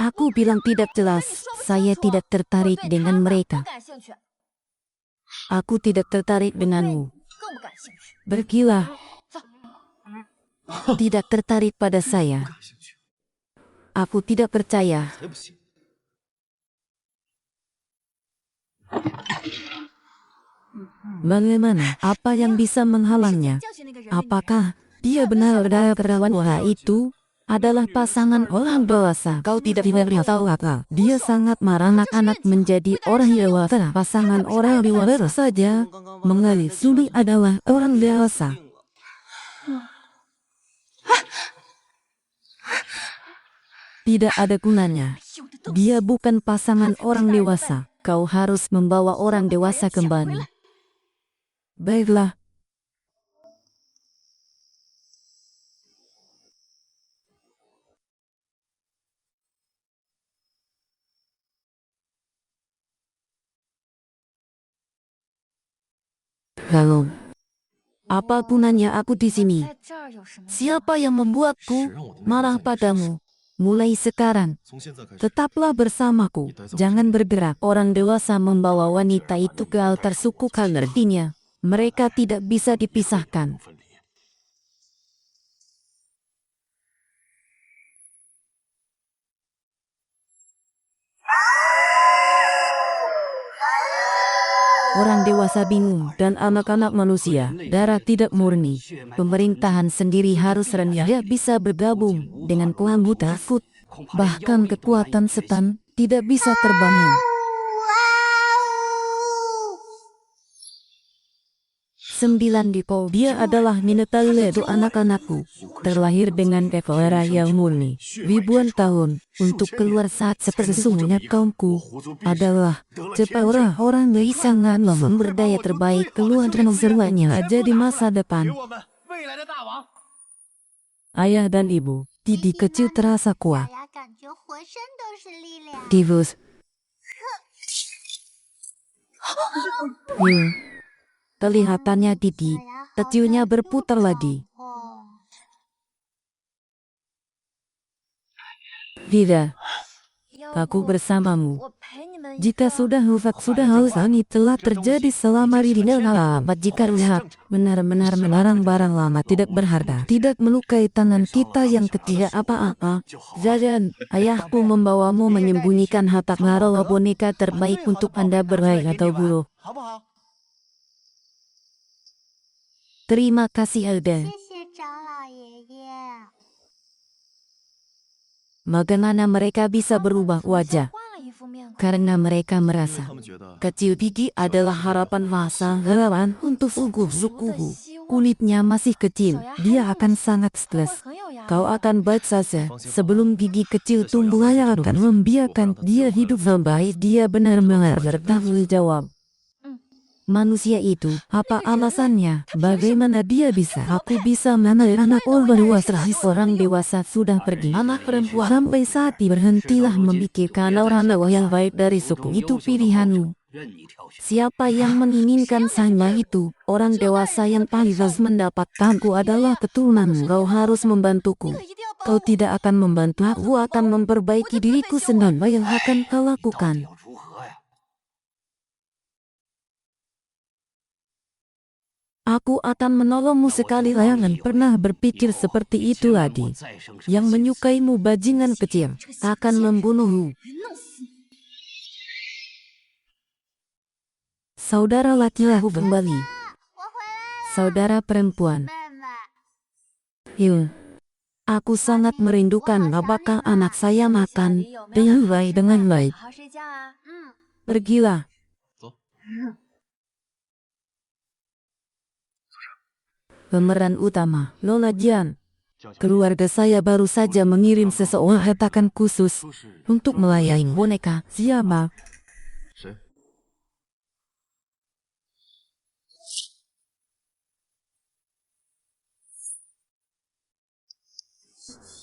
Aku bilang tidak jelas. Saya tidak tertarik dengan mereka. Aku tidak tertarik denganmu. Pergilah. Tidak tertarik pada saya. Aku tidak percaya. Bagaimana? Apa yang bisa menghalangnya? Apakah dia benar-benar perawan? Wah, itu adalah pasangan orang dewasa. Kau tidak tahu apa? Dia sangat marah anak-anak menjadi orang dewasa. Pasangan orang dewasa saja mengalir. Sulit adalah orang dewasa. Tidak ada gunanya. Dia bukan pasangan orang dewasa. Kau harus membawa orang dewasa kembali. Baiklah. Lalu, apa gunanya aku di sini? Siapa yang membuatku marah padamu? Mulai sekarang, tetaplah bersamaku. Jangan bergerak. Orang dewasa membawa wanita itu ke altar suku Kalertinya. Mereka tidak bisa dipisahkan. Orang dewasa bingung dan anak-anak manusia, darah tidak murni. Pemerintahan sendiri harus renyah bisa bergabung dengan kaum buta. Bahkan kekuatan setan tidak bisa terbangun. Sembilan Dipo, dia adalah Minetaile itu anak-anakku. Terlahir dengan efora yang murni. Ribuan tahun untuk keluar saat sesungguhnya kaumku adalah cepet orang sangat memberdaya terbaik keluar dan seruannya aja di masa depan. 给我们未来的大王。 Ayah dan ibu, Didi kecil terasa 小 kuat. 牙感觉浑身都是力量。 Divus. Kelihatannya Didi, 小牙好 kecilnya 像 berputar 不 lagi. 闯祸 Vida, 要 aku 不 bersamamu. 我陪你们一 Jika 个 sudah hufak sudah hal ini telah terjadi selama ribuan abad. Jika lihat benar-benar melarang barang lama tidak berharga, tidak melukai tangan kita yang ketiga apa-apa. Zadan, ayahku membawamu menyembunyikan harta naruh boneka terbaik untuk Anda berbaik atau buruk. 好不好？ Terima kasih Alda. 谢谢长老爷爷。 Bagaimana mereka bisa berubah 怎么像 wajah? 换了一副面孔？ Karena mereka merasa 们觉得 kecil Didi adalah harapan masa harapan untuk suku-sukuku. Kulitnya masih kecil, dia akan sangat 他会 stres. 很有压力 Kau 的。 akan baik saja. Sebelum gigi kecil tumbuh akan membiarkan dia hidup sampai dia benar-benar bertanggung jawab. Manusia itu, apa alasannya? Bagaimana dia bisa? Aku bisa mana anak dewasa seorang dewasa sudah pergi. Anak perempuan sampai saat berhentilah memikirkan orang yang baik dari suku itu pilihanmu. 任你挑选。 Siapa yang menginginkan sama itu? Orang dewasa yang paling harus mendapatkanku adalah keturunanmu. Kau harus membantuku. 一定要帮 Kau 我。 tidak akan membantu aku akan memperbaiki diriku sendiri. Apa yang akan kau 到底 lakukan? 要如何呀？ Aku akan menolongmu sekali. Jangan pernah berpikir seperti itu lagi. 我再生什么 Yang 心思 menyukaimu bajingan kecil akan membunuhmu. 弄死你！ Saudara laki-laki kembali. 我回来了， Saudara perempuan. 妹妹。 Yul. Aku sangat merindukan apakah anak saya makan dengan baik. 好好睡觉啊。 Pergilah. Pemeran utama, Lola Jian. Keluarga saya baru saja mengirim seseorang hetakan khusus untuk melayani boneka. Siapa? 谁？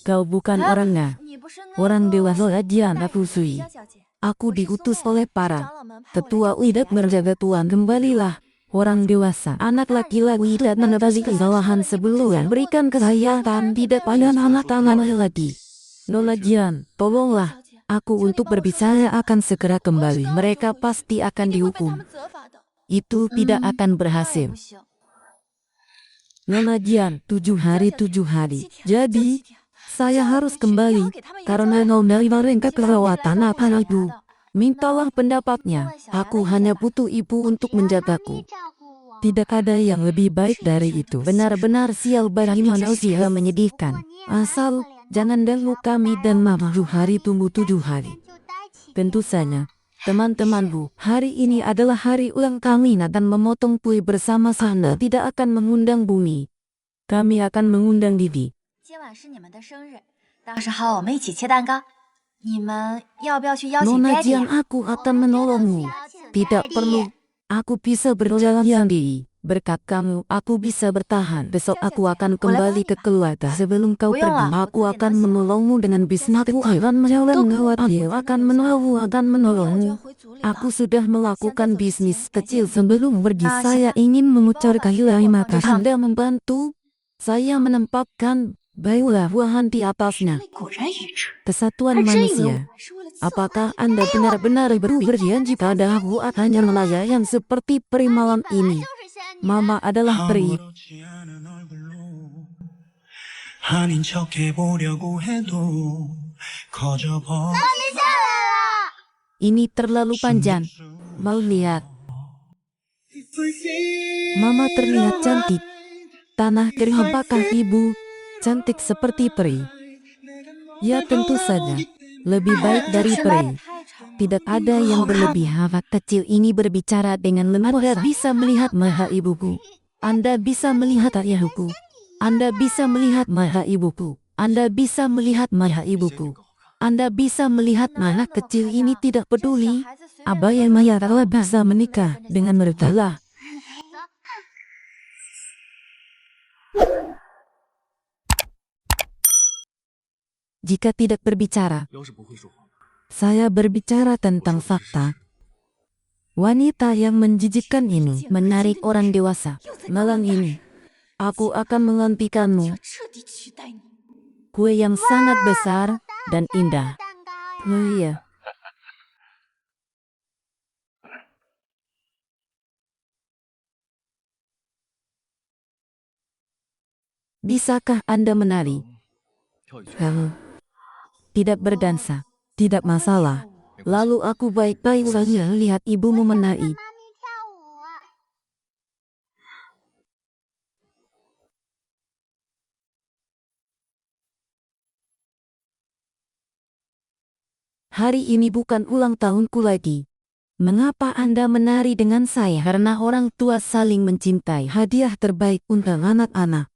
Kau bukan orangnya. 你不是那 Orang 个 dewasa Lola Jian 带 aku 着 sui. 江小姐？ Aku 我是 diutus 松木 oleh para 长老们派我来 tetua 找你 lidat 的。 menjaga Tuhan. Kembalilah. Orang dewasa, anak laki-laki tidak menepati kesalahan sebelumnya. Berikan kesayatan tidak pada anak tangan lagi. Lola Jian, tolonglah. 小姐， Aku untuk berbicara akan segera kembali. Mereka pasti akan 一定会被他 dihukum. 们责罚的。 Itu tidak akan 当然 berhasil. 不行， Lola Jian, 7 hari 7 hari. Jadi, saya harus kembali karena nona mereka kerawatan apa itu. Mintalah pendapatnya. Aku hanya butuh ibu untuk 让 menjagaku. 照顾我。 Tidak ada yang lebih baik dari itu. Benar-benar sial bagi manusia menyedihkan. Asal jangan ganggu kami dan mama. 7 hari tunggu 7 hari. 就待起 Tentu saja. Teman-temanku, hari ini adalah hari ulang kami dan memotong kue bersama-sama tidak akan mengundang bumi. Kami akan mengundang Didi. 今晚是你们的生日，到时候我们一起切蛋糕。你们要不要去邀请 Nona Daddy Jian, 呀？ aku akan menolongmu. Tidak perlu. Aku bisa berjalan sendiri. Berkat kamu, aku bisa bertahan. Besok aku akan kembali ke keluarga. Sebelum kau pergi, aku akan menolongmu dengan bisnisku. Akan menjalan lewat dia akan menolongmu. Aku sudah melakukan bisnis kecil sebelum pergi. Saya ingin mengucapkan terima kasih. Anda membantu. Saya menempatkan baiklah buahan di atasnya. 果然愚痴， Kesatuan 还真以为 manusia. 我是为了自我 Apakah Anda benar-benar berjanji pada aku hanya melayani seperti peri malam 本来 ini? 就是仙女。 Mama adalah peri. 아무렇지 않은 얼굴로 아닌 척 해보려고 해도 커져버린 Ini terlalu panjang. Mau lihat. Mama terlihat cantik. Tanah kering apakah ibu? Cantik seperti peri. Ya tentu saja, lebih baik dari peri. Tidak ada yang berlebihan. Anak kecil ini berbicara dengan lemah. Anda bisa melihat maha ibuku. Anda bisa melihat ayahku. Anda bisa melihat maha ibuku. Anda bisa melihat maha ibuku. Anda bisa melihat anak kecil ini tidak peduli. Apa yang Maya telah bisa menikah dengan mereka lah. Jika tidak berbicara, saya berbicara tentang fakta. Wanita yang menjijikkan ini menarik orang dewasa. Malam ini, aku akan menggantikanmu. 彻底取代你。 Kue yang sangat besar dan indah. 蛋糕呀！ Oh iya. Bisakah Anda menari? Tidak berdansa. Tidak masalah. Lalu aku baik-baik saja lihat ibumu menari. 妈咪跳舞。 Hari ini bukan ulang tahunku lagi. Mengapa Anda menari dengan saya? Karena orang tua saling mencintai. Hadiah terbaik untuk anak-anak.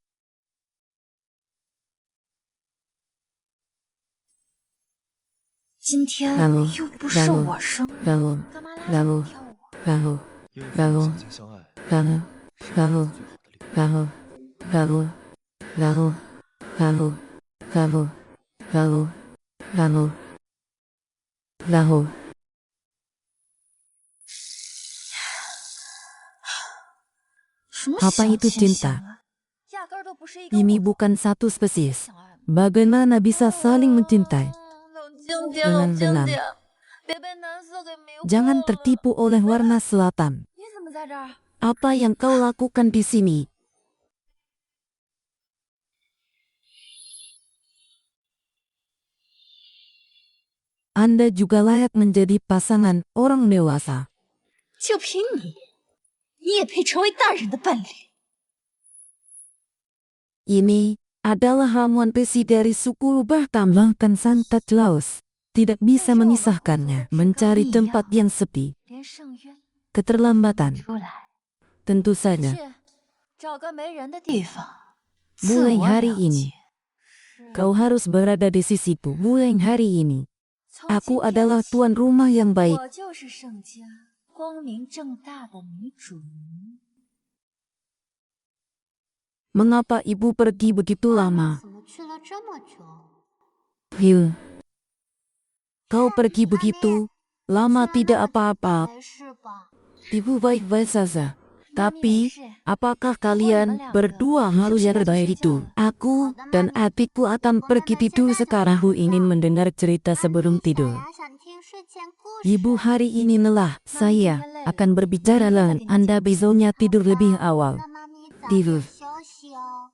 今天然后又不是我生日，然后，干嘛然后，跳舞？然后，然后，然后，然后，然后，然后，然后，然后，然后，然后，然后，然后， 什么 Apa 小 itu 天 cinta? 下啊？压根儿都不是一个 Ini 我 bukan satu spesies. 想爱的。 Bagaimana bisa saling mencintai? 冷静点，冷静点，别被蓝色给迷惑 Jangan 了。 tertipu oleh warna selatan. 你怎么在这儿？ Apa yang kau lakukan di sini? Anda juga layak menjadi pasangan orang dewasa. 就凭你，你也配成为大人的伴侣？ Ini adalah ramuan besi dari suku Batam bahkan Santa Claus tidak bisa memisahkannya. Mencari tempat yang sepi, 连圣约 keterlambatan. 出来， Tentu saja, 去找个没人的地方， mulai 自我 hari 了 ini 解。 kau harus berada di sisiku. Mulai hari ini 从 aku 今天 adalah 起 tuan rumah yang baik. 我就是盛家光明正大的女主人。 Mengapa ibu pergi begitu 妈 lama? 怎么去了这么久？ Hil, kau pergi begitu lama tidak apa-apa. 没事吧？ Ibu baik-baik saja. 妈咪没 Tapi 事， apakah kalian berdua harus yang terbaik itu? Aku dan adikku akan pergi tidur sekarang. Aku ingin mendengar cerita sebelum 小 tidur. 牙想听睡前故事。 Ibu hari ini lelah. Saya akan berbicara dengan Anda besoknya tidur lebih awal. 那妈咪早 Tidur. 点休息哦。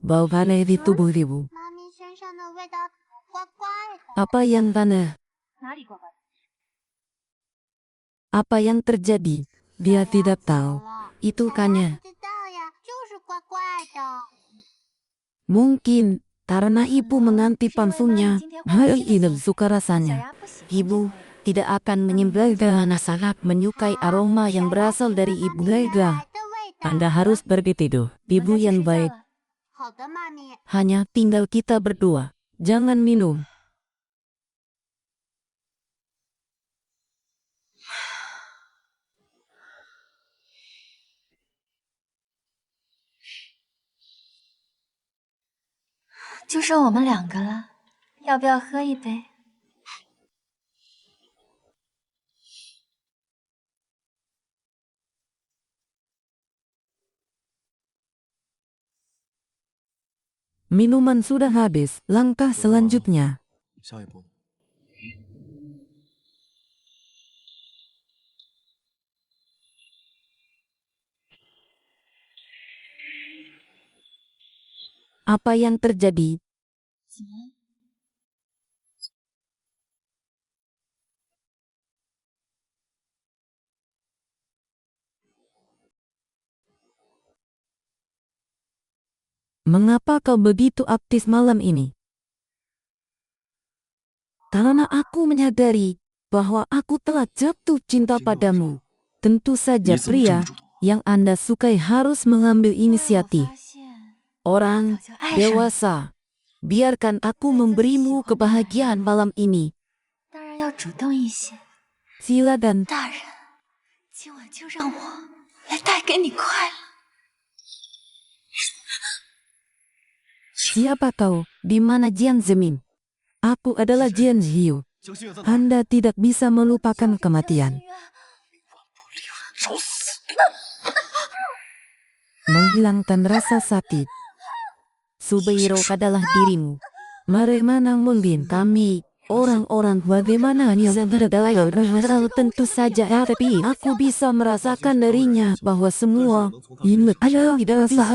Bau aneh di tubuh ibu. 妈咪身上的味道怪怪的。 Apa yang aneh? 哪里怪怪的？ Apa yang terjadi? Dia tidak tahu. 了 Itu 小牙 kannya. 不知道呀，就是怪怪的。 Mungkin karena ibu menganti pansunya. Hari ini suka 小 rasanya. 牙不喜欢 Ibu tidak akan menyembelih karena sangat menyukai aroma yang berasal dari ibu Lega. 来的味道。 Anda harus pergi tidur. 你们 Ibu 再去 yang 睡觉 baik. 了。 好的，妈咪。 Hanya tinggal kita berdua. Jangan minum. "就剩我们两个了，要不要喝一杯？" Minuman sudah habis. Langkah selanjutnya. 下一步呢？ Apa yang terjadi? 怎么？ Mengapa kau begitu aktif malam ini? Karena aku menyadari bahwa aku telah jatuh cinta padamu. Tentu saja pria yang Anda sukai harus mengambil inisiatif. Orang dewasa, biarkan aku memberimu kebahagiaan malam ini. 当然要主动一些。 Silakan. 大人，今晚就让我来带给你快乐。 Siapa kau? Di mana Jian Zemin? Aku adalah Jian Ziyu. 江心月在哪？ Anda tidak bisa melupakan kematian. 找死！ Menghilangkan rasa sakit. Superhero adalah dirimu. Bagaimana mungkin kami, orang-orang bagaimana yang berdalam tentu saja, tapi aku bisa merasakan darinya bahwa semua ini adalah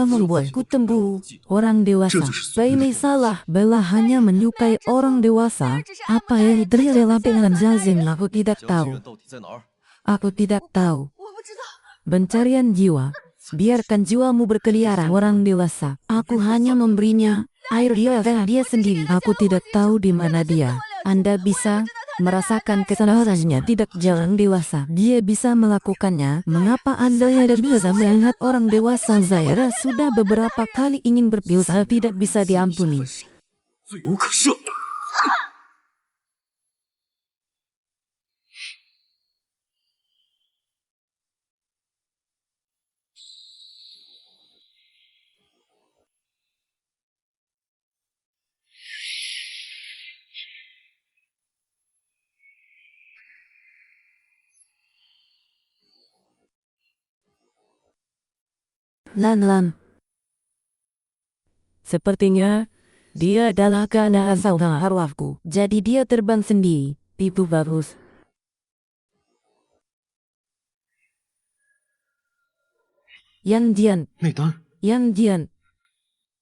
membuatku cemburu. Orang dewasa, ini salah, Bella hanya menyukai orang dewasa. Apa yang terjadi dengan Zazin aku tidak 江心 tahu. 月到底在哪儿？ Aku tidak tahu. 我不知道。 Pencarian jiwa. Biarkan jiwamu berkeliaran orang dewasa. Aku hanya memberinya air dia sendiri. Aku tidak tahu di mana dia. Anda bisa merasakan kesalahannya tidak jalan dewasa. Dia bisa melakukannya. Mengapa Anda tidak bisa melihat orang dewasa? Zaira sudah beberapa kali ingin berdosa tidak bisa diampuni. 罪无可赦。 Lan. Sepertinya dia adalah karena asal arwahku. Jadi dia terbang sendiri. Itu bagus. Yang Jian, 内丹， Yang Jian.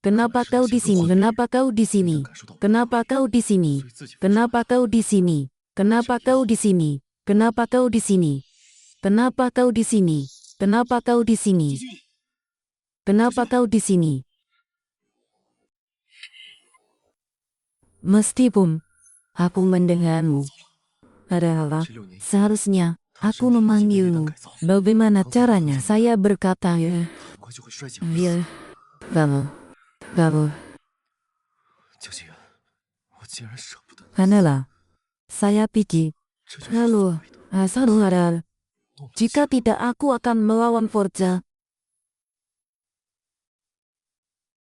Kenapa kau di sini? Kenapa kau di sini? Kenapa kau di sini? Kenapa kau di sini? Kenapa kau di sini? Kenapa kau di sini? Kenapa kau di sini? Kenapa kau di sini? Kenapa kau di sini? Meskipun aku mendengarmu, adalah seharusnya aku memanggilmu. Bagaimana caranya? Saya berkata ya, 很快就会衰竭。 ya, kamu. 江心月，我竟然舍不得， Adalah, saya pikir, 这就是 lalu, asal ada, jika tidak aku akan melawan Forza.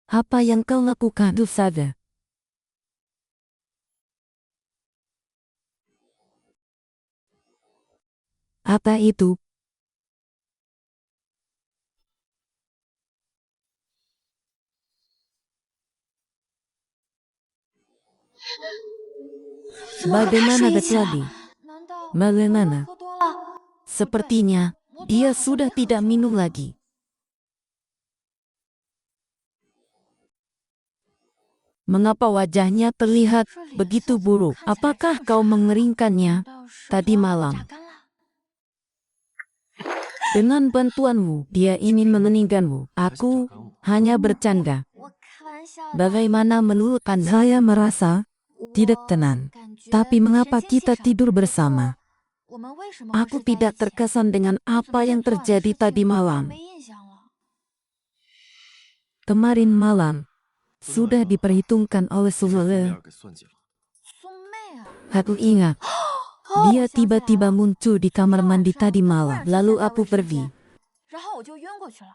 Apa yang kau lakukan itu saja. Apa itu? Bagaimana terjadi? 难道 Bagaimana? 喝多了？ Sepertinya dia sudah tidak minum lagi. Mengapa wajahnya terlihat begitu buruk? Apakah kau mengeringkannya 倒是 tadi malam? 榨干了。 Dengan bantuanmu, dia ingin menenangkanmu. Aku hanya bercanda. 我开玩笑的。 Bagaimana menurut Anda? Saya merasa tidak tenang. 感觉 Tapi mengapa 时间 kita 线上 tidur 不 bersama? 我们为什么会 Aku 是在 tidak 一起？ terkesan dengan 怎么 apa yang 对昨晚的 terjadi 事 tadi 情 malam. 没印象了？ Kemarin malam sudah diperhitungkan oleh 是苏 Sumele. 美尔给算计了。 苏妹啊， Aku ingat, 哦 dia 我想起来 tiba-tiba 了 muncul di kamar mandi Semalam tadi突然 malam. 出现 Lalu 在我 aku 身 pergi. 边然后我就晕过去了。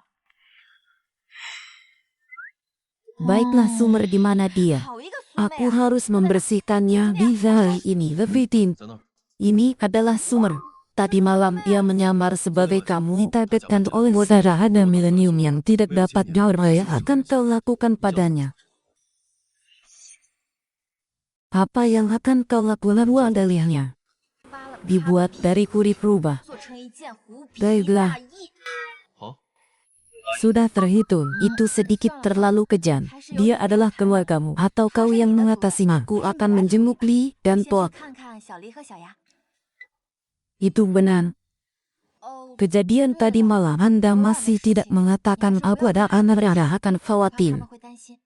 Baiklah Sumer di mana dia? 好一个苏妹 Aku 啊！ harus membersihkannya di hari ini. Levitin, 在那儿， ini adalah Sumer. Tadi malam ia menyamar sebagai kamu. Ditargetkan oleh saudara ada milenium yang tidak dapat jawab yang akan kau lakukan padanya. Apa yang akan kau lakukan adalah 扒了 dibuat dari kulit rubah. 做成一件狐皮 Baiklah. 大衣。 好， Sudah terhitung, itu sedikit terlalu kejam. Dia adalah keluargamu, atau kau yang mengatasinya. Aku akan menjenguk Li dan 先去 Tok. 看看小黎和小牙。 Itu benar. 哦， Kejadian tadi malam Anda masih tidak mengatakan apa ada anak akan 他 khawatir. 们会担担心。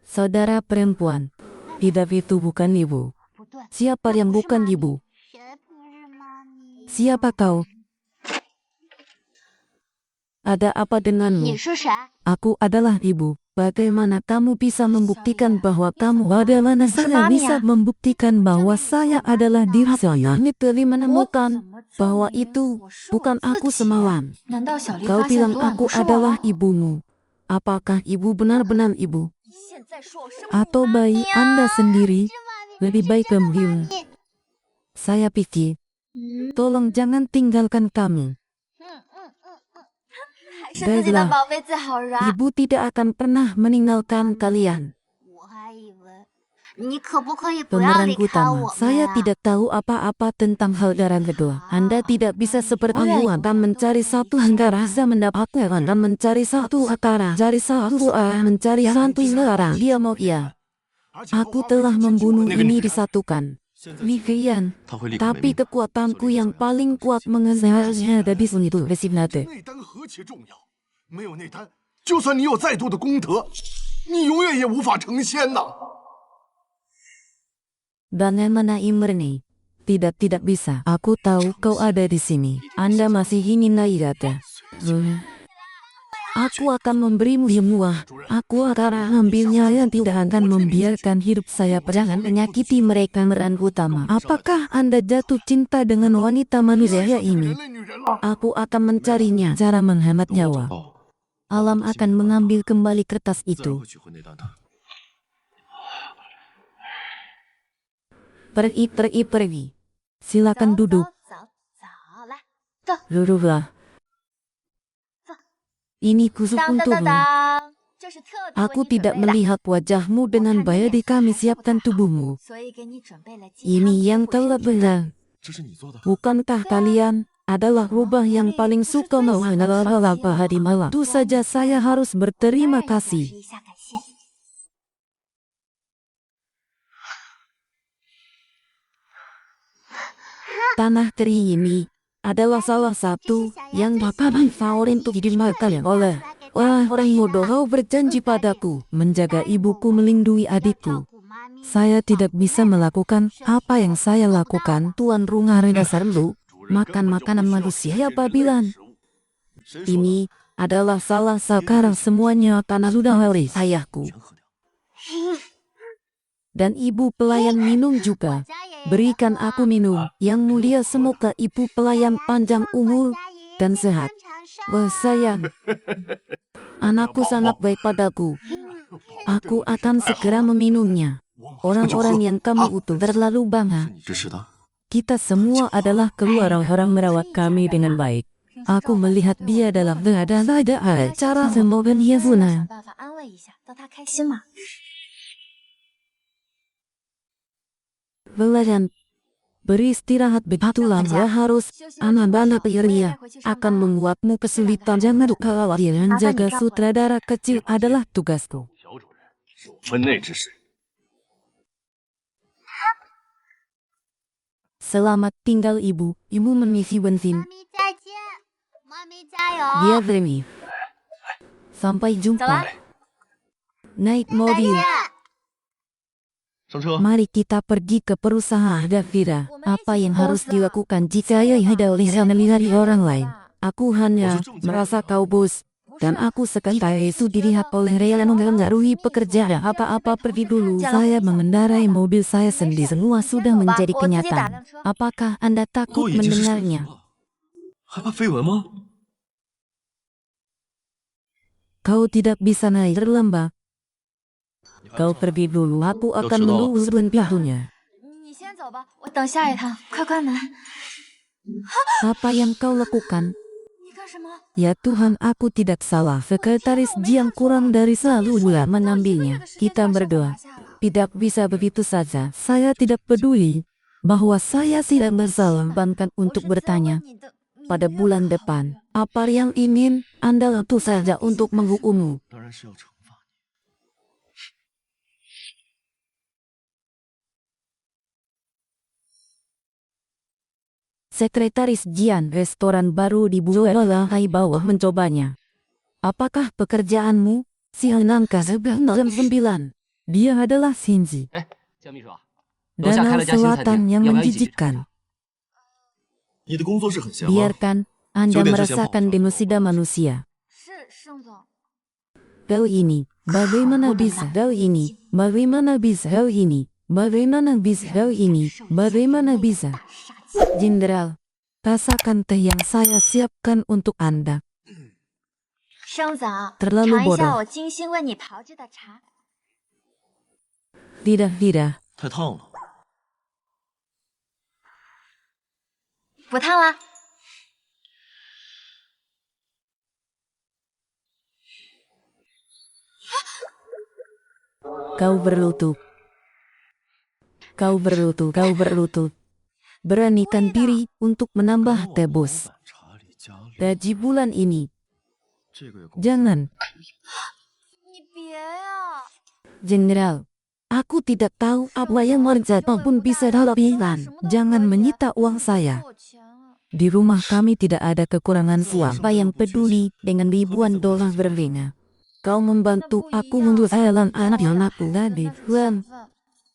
Saudara perempuan, tidak itu bukan ibu. 不对， Siapa yang bukan ibu? 谁不是妈咪？ Siapa kau? Ada apa 你 denganmu? 是谁？ Aku adalah ibu. Bagaimana kamu bisa membuktikan bahwa kamu adalah saya bisa membuktikan bahwa saya adalah diri saya? Ini dari menemukan bahwa itu bukan aku semalam. 难道小丽 Kau 发现 bilang 昨晚 aku 不是我 adalah 吗？ ibumu. Apakah ibu benar-benar ibu? 现在说我生 Atau bayi Anda sendiri lebih baik diam? Saya pikir, tolong jangan tinggalkan kami. 还是自己的 Baiklah, 宝贝最好惹。 ibu tidak akan pernah meninggalkan kalian. 我还以为你可不可以不要离 Pemeran 开 utama, 我们 saya 呀？ tidak tahu apa-apa tentang hal darah kedua. Anda tidak bisa seperti aku dan mencari satu hingga rasa mendapatnya dan mencari satu akara, mencari satu mencari satu negara. Dia mau iya. Aku telah membunuh ini disatukan. Demikian, 他会立刻没 tapi 命。 kekuatanku yang paling kuat mengejarnya ada di sini tuh, Resinate. 内丹何其重要，没有内丹，就算你有再多的功德，你永远也无法成仙呐。 Bagaimana Imreni? Tidak bisa. Aku tahu kau ada di sini. Anda masih ingin Nairata. Aku akan memberimu semua. Aku akan ambilnya yang tidak akan membiarkan hidup saya. Jangan menyakiti mereka pemeran utama. Apakah Anda jatuh cinta dengan wanita manusia 人 ini? 类女人了， Aku akan mencarinya. Cara menghemat 等我找 nyawa. 到， Alam akan mengambil kembali kertas 自然 itu. 会取回内丹的。 Pergi. Silakan 走 duduk. 走走，来， Duduklah. Ini khusus 当当当 untukmu. 当，这是特别为 Aku 你准 tidak 备的， melihat wajahmu dengan baik di kami siapkan tubuhmu. 所以给你准备了鸡汤 Ini 贴 yang 补身体 terbenar. 这是你做的？ Bukankah kalian adalah rubah yang paling suka mengalami hari malam? Itu saja saya harus 当 berterima 然要表示 kasih. 一下感谢。 Tanah teri ini adalah salah satu yang bakalan favorit untuk dimakan oleh orang bodoh. Kau berjanji padaku menjaga ibuku, melindungi adikku. 照顾妈咪。 Saya tidak bisa melakukan apa yang saya lakukan. Tuan Rungar dasar lu. 主人根 Makan 本就不 makanan 需要 manusia 这些人类 apabila 的食物。谁说的？ ini adalah salah sekarang semuanya tanah sudah habis ayahku 全喝掉。 dan ibu pelayan minum juga. 家也有 Berikan aku minum. Yang mulia semoga ibu pelayan panjang umur dan sehat. 常上 Sayang, anakku sangat baik padaku. Aku akan segera meminumnya. Orang-orang yang kamu utuh terlalu 是 bangga. 你指使的？ Kita semua adalah keluarga orang merawat kami dengan baik. Aku melihat dia dalam keadaan tidak ada cara semoga dia 想 senang. 办法安慰一下，逗他开心嘛。 Belayan beristirahat begitulah ya harus anak-anak Iria akan membuatmu kesulitan. Jangan khawatir, menjaga sutradara kecil adalah tugasku. 小主人是我分内之事。 Selamat tinggal ibu. Ibu mengisi 妈 bensin. 咪再见，妈咪加油！ Dia Remy. Sampai 走 jumpa. 啦， Naik 再 mobil. 见。 上车。 Mari kita pergi ke perusahaan Davira. Apa yang harus dilakukan jika saya tidak bisa melihat orang lain? Aku hanya merasa kau bos. Dan aku sekali itu dilihat oleh Rela mengaruhi pekerjaan. Apa-apa pergi dulu. Saya mengendarai mobil saya sendiri. Semua sudah menjadi kenyataan. Apakah Anda 都 takut 已经是水 mendengarnya? 了，还怕绯闻吗？ Kau tidak bisa naik terlambat. Kau pergi dulu. Aku akan menunggu sebenarnya. 你先走吧，我等下一趟。快关门！ Apa yang kau lakukan? 你干什么？ Ya Tuhan, aku tidak salah. Sekretaris Jiang kurang dari selalu bulan menambilnya. Kita berdoa. Tidak bisa begitu saja. Saya tidak peduli bahwa saya tidak bersalah. Bahkan untuk bertanya pada bulan depan. Apa yang ingin Anda lakukan saja untuk menghukummu? 当然是要惩罚你。 Saya Sekretaris Jian, restoran baru di Buelanghai bawah mencobanya. Apakah pekerjaanmu? Siang nangka 9. Dia adalah Shinji. 江秘书啊， Danau Selatan yang menjijikan. 你的工作室很闲吗？ Biarkan Anda 9点之前 merasakan 跑。 genosida manusia. 是盛总， Kau ini, bagaimana bisa kau ini, bagaimana bisa kau ini, bagaimana bisa kau ini, bagaimana bisa. Jenderal, rasakan teh yang saya siapkan untuk Anda. 盛总， Terlalu 尝一下 bodoh. 我精心为你炮制的茶。 Tidak. 太烫了。 不烫了。 Kau berlutut. Kau berlutut, kau berlutut. Beranikan diri untuk menambah tebus. 茶里加料， Gaji bulan ini. 这个月工 Jangan, 你别呀、 Jenderal. Aku tidak tahu apa yang Marjat maupun bisa lakukan. Jangan menyita uang saya. 我钱了。 Di rumah kami tidak ada kekurangan uang. Apa yang peduli dengan ribuan dolar berlinga. Kau membantu aku mengurus anak-anakku tadi, Tuan.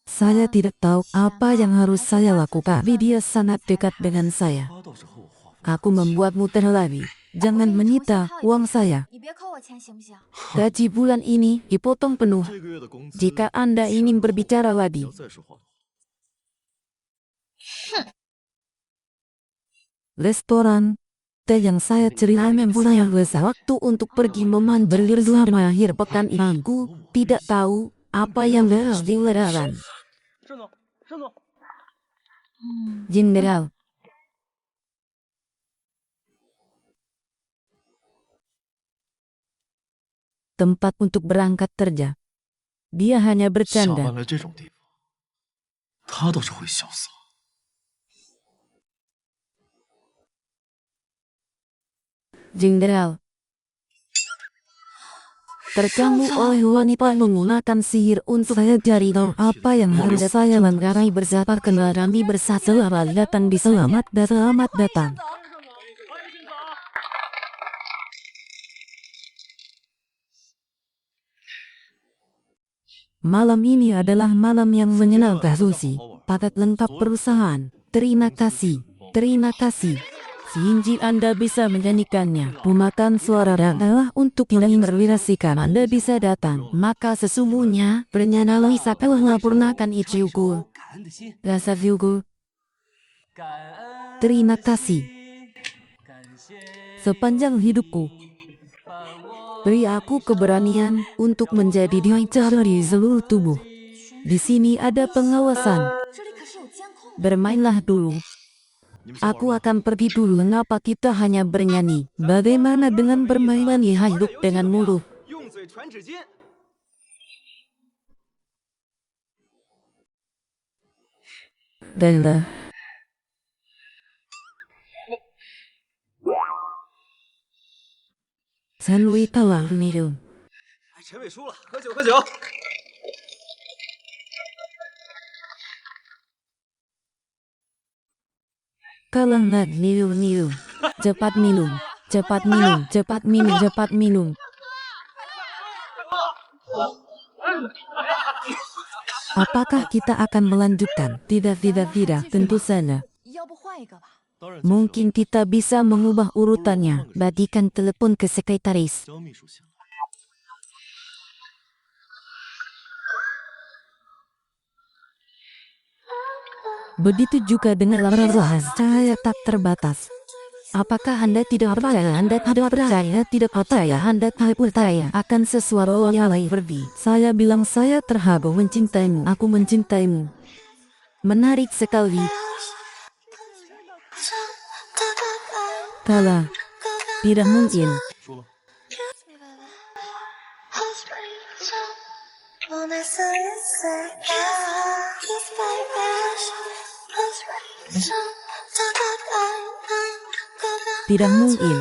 Saya tidak tahu apa yang harus saya lakukan. Tapi dia sangat dekat dengan saya. 他倒是和我划分。 Aku membuatmu terlari. Jangan menyita uang saya. 你别扣我钱行不行？ Gaji bulan ini dipotong penuh. 这个月的工资， Jika Anda ingin berbicara 你 lagi. 要再说话的话， Restoran. Teh yang saya cerita mempunyai waktu untuk pergi memandiri selama akhir pekan ini. Aku tidak tahu apa yang harus dilakukan. 盛总，盛总， Jenderal. Tempat untuk berangkat kerja. Dia hanya 下 bercanda. 班来这种地方，他倒是会潇洒。 Jenderal. Terganggu oleh wanita menggunakan sihir untuk saya cari tahu apa yang harus saya lakukan bersama kami bersama selamat datang di selamat dan selamat datang. Malam ini adalah malam yang menyenangkan Susi. Paket lengkap perusahaan. Terima kasih. Terima kasih. Shinji, Anda bisa menyanyikannya. Pemakan suara adalah untuk yang merwirasikan. Anda bisa datang. Maka sesungguhnya bernyanyilah Isaka melaporkan ichiku. 感恩的心， Rasa syukur. 感恩 Terima kasih. 感谢 Sepanjang hidupku. 伴我 Beri aku keberanian untuk menjadi director di seluruh tubuh. Di sini ada pengawasan. 这里可是有监控的。 Bermainlah dulu. 你们先玩 Aku akan pergi dulu. Mengapa kita hanya bernyanyi? Bagaimana dengan bermain hidup dengan mulut? 用嘴传纸巾。 Della. Sanwi tawa minum. 哎，陈伟输了，喝酒喝酒。 Kalau nggak minum. Cepat minum. Cepat minum. Cepat minum. Cepat minum. Apakah kita akan melanjutkan? Tidak. Tentu saja. 要不换一个吧？ 当然， Mungkin kita bisa mengubah urutannya. Badikan telepon ke sekretaris. 江秘书醒了。 Begitu juga dengan lara cahaya tak terbatas. Apakah Anda tidak percaya? Anda tidak percaya? Tidak percaya? Anda tak percaya akan sesuatu yang lain pergi. Saya bilang saya terharu mencintaimu. Aku mencintaimu. Menarik sekali. Kala. Tidak mungkin. 说吧， Tidak mungkin.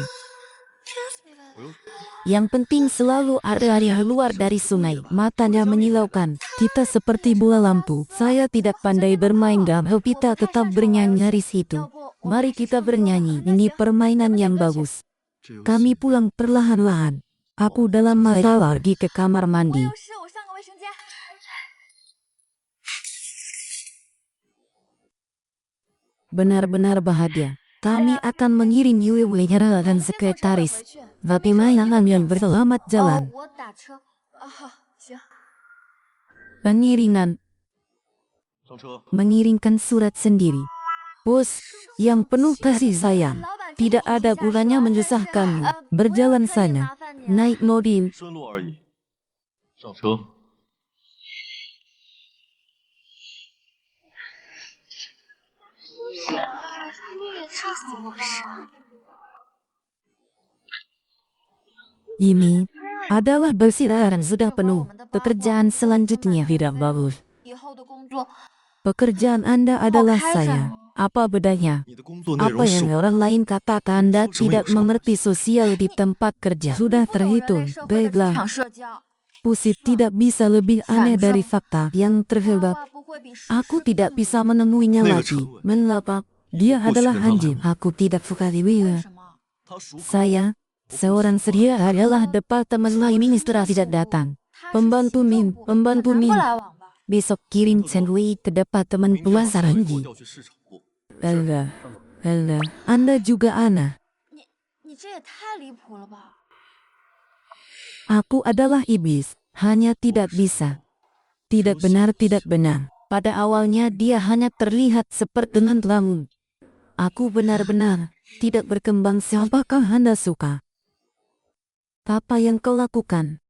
Yang penting selalu ada area luar dari sungai. Matanya menyilaukan. Kita seperti bola lampu. Saya tidak pandai bermain dan kita tetap bernyanyi dari situ. 要不 Mari kita bernyanyi, ini permainan yang bagus. Kami pulang perlahan-lahan. Aku dalam mata pergi ke kamar 我 mandi. 有事，我上个卫生间。 Benar-benar bahagia. Kami akan mengirim Yue Weihara dan sekretaris. Bagaimana yang berselamat jalan? 我打车。好，行。 Pengiriman 上车。 mengirimkan surat sendiri. Bos, yang penuh kasih sayang. Tidak ada gunanya menyusahkanmu. Berjalan sana. Naik mobil. 顺路而已。上车。 Ini adalah bersiaran sudah penuh. Pekerjaan selanjutnya tidak bagus. 以后的工作， Pekerjaan Anda adalah saya. Apa bedanya? 你的工作内 Apa 容是 yang orang lain katakan Anda tidak mengerti sosial di tempat kerja. Sudah 不懂人类 terhitung. 社会的职 Baiklah, 场社交。 Pusit tidak bisa lebih aneh dari fakta yang terhebat. 话不会比事 Aku 实 tidak bisa menemuinya lagi. Mengapa? Dia adalah anjing. Aku tidak suka dia. 为什么？ 他属 Saya, seorang sedia adalah departemen administrasi tidak datang. 他是 Pembantu 行 Min, 政部 pembantu 很难 Min. 不来往吧？ Besok kirim Chenwei ke departemen 明天 puasa 把水果 Ranji. 调去市场部。 Alah, alah. Anda juga Ana. 你这也太离谱了吧！ Aku adalah iblis, hanya tidak bisa. Tidak benar, tidak benar. Pada awalnya dia hanya terlihat seperti dengan lamun. Aku benar-benar tidak berkembang. Siapakah Anda suka? Apa yang kau lakukan?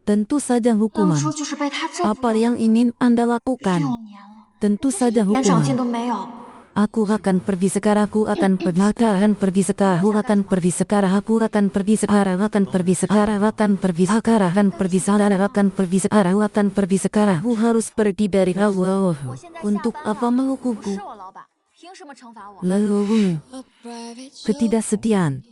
Tentu saja 当 hukuman. 初就是被他制服 Apa yang ingin Anda lakukan? 6年了， Tentu saja 连长进 hukuman. 都没有。 Aku akan pergi sekarang, aku akan pergi sekarang, pergi sekarang, aku akan pergi sekarang, aku akan pergi sekarang, akan pergi sekarang, akan pergi sekarang, akan pergi sekarang, akan pergi sekarang, akan pergi sekarang. Aku harus pergi dari Allah. 我现在下 Untuk 班 apa 了，不 menghukumku? 是我老板，凭什么惩罚我？ Lalu ketidaksetiaan.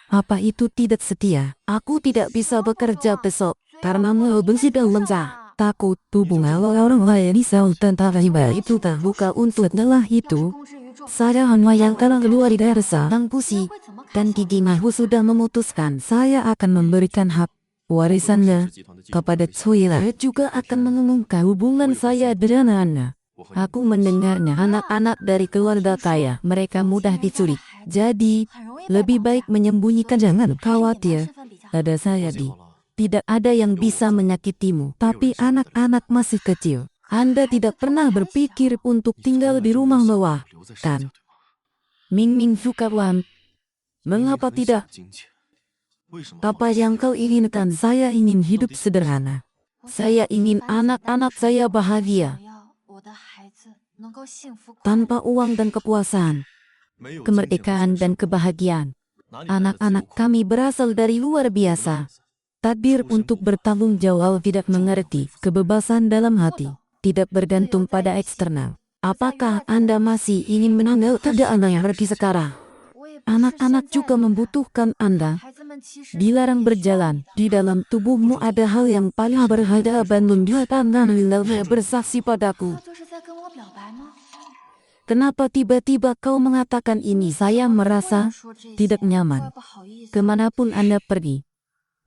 Apa itu tidak setia? Aku tidak bisa bekerja besok karena benci dan lemah. Takut hubungan orang lain bisa tentang riba itu terbuka untuk adalah itu. 公之于众， Saya hanya yang telah luar biasa dan pusi 会怎么改 dan Gigi Mahu sudah memutuskan saya akan memberikan hak warisannya kepada Tsuila. Saya juga akan mengumumkan hubungan saya dengan Anda. Aku mendengarnya anak-anak dari keluarga kaya, mereka mudah diculik. Jadi, 很容易被 lebih 绑 baik 架 menyembunyikan, jangan 身 khawatir. 份比较好 Ada saya 记 di. 好了。 Tidak ada yang bisa menyakitimu, tapi anak-anak masih kecil. Anda tidak pernah berpikir untuk tinggal di rumah mewah, 留在 kan? 沈家对吗？ Ming Ming suka uang. 你 Mengapa 很想 tidak? 金钱，为什么 Apa yang kau inginkan? Saya ingin hidup sederhana. Saya ingin anak-anak saya 我 bahagia, 要我的孩子能够幸福快乐。 tanpa uang dan kepuasan, 没有金钱 kemerdekaan 和 dan 钱 kebahagiaan. 哪里来的自由 Anak-anak 快乐 kami berasal dari luar biasa. Takdir untuk bertanggung jawab, tidak mengerti kebebasan dalam hati, tidak bergantung pada eksternal. Apakah Anda masih ingin menanggal keadaan yang seperti sekarang? 我也不是 Anak-anak 现在 juga 的 membutuhkan Anda. 孩子们其实 Dilarang berjalan. Di dalam tubuhmu ada hal yang paling berharga dan membiarkan Anda bersaksi padaku. 他就是在跟我表白吗？ Kenapa tiba-tiba kau mengatakan ini? Saya merasa tidak nyaman. Kemanapun Anda pergi,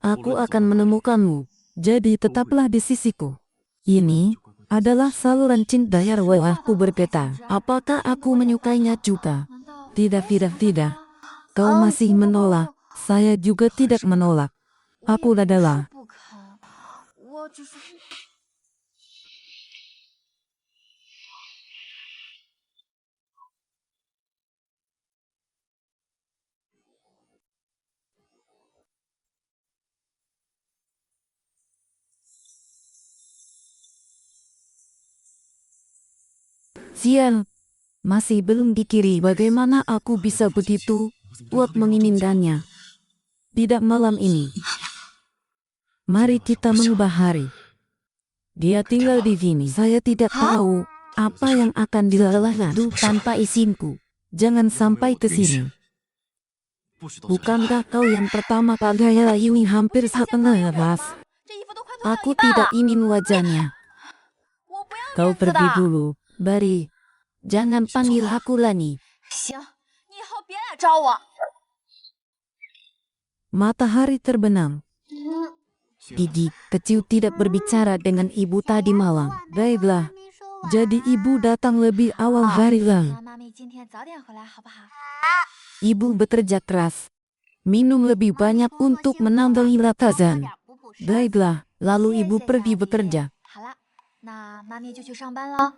aku akan menemukanmu. Jadi tetaplah di sisiku. Ini adalah saluran cinta yang aku berkata. Apakah aku menyukainya juga? Tidak, tidak, tidak. Kau masih menolak. Saya juga tidak menolak. Aku adalah 不肯，我只是。 sial. Masih belum dikirim. Bagaimana aku bisa begitu kuat menginginkannya? Tidak malam ini. Mari kita mengubah hari. Dia tinggal di sini. Saya tidak tahu apa yang akan dilakukan tanpa izinku. Jangan sampai ke sini. 不许到这里 Bukankah kau yang pertama kali ini hampir setengah ras? 这衣服都快脱到 Aku 一半 tidak 了， ingin wajahnya. 我不要 Kau pergi dulu, Bari. Jangan panggil aku Lani. 行，你以后别来找我。 Matahari terbenam. Gigi kecil tidak berbicara dengan ibu tadi malam. Baiklah, jadi ibu datang lebih awal hari lalu. 妈咪今天早点回来好不好？ Ibu bekerja keras. Minum lebih banyak untuk menambah lakazan. Baiklah, lalu ibu pergi bekerja. 好了，那妈咪就去上班了。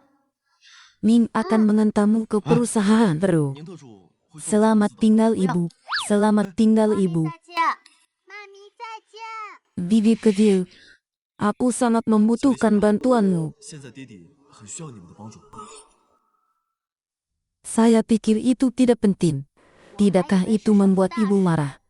Ming akan mengantarmu ke perusahaan baru. 宁特助会说 Selamat tinggal ibu. Selamat tinggal ibu. 再见，妈咪再见。 Bibi kecil, aku sangat membutuhkan bantuanmu. 现在爹地很需要你们的帮助。 Saya pikir itu tidak penting. Tidakkah itu membuat ibu marah?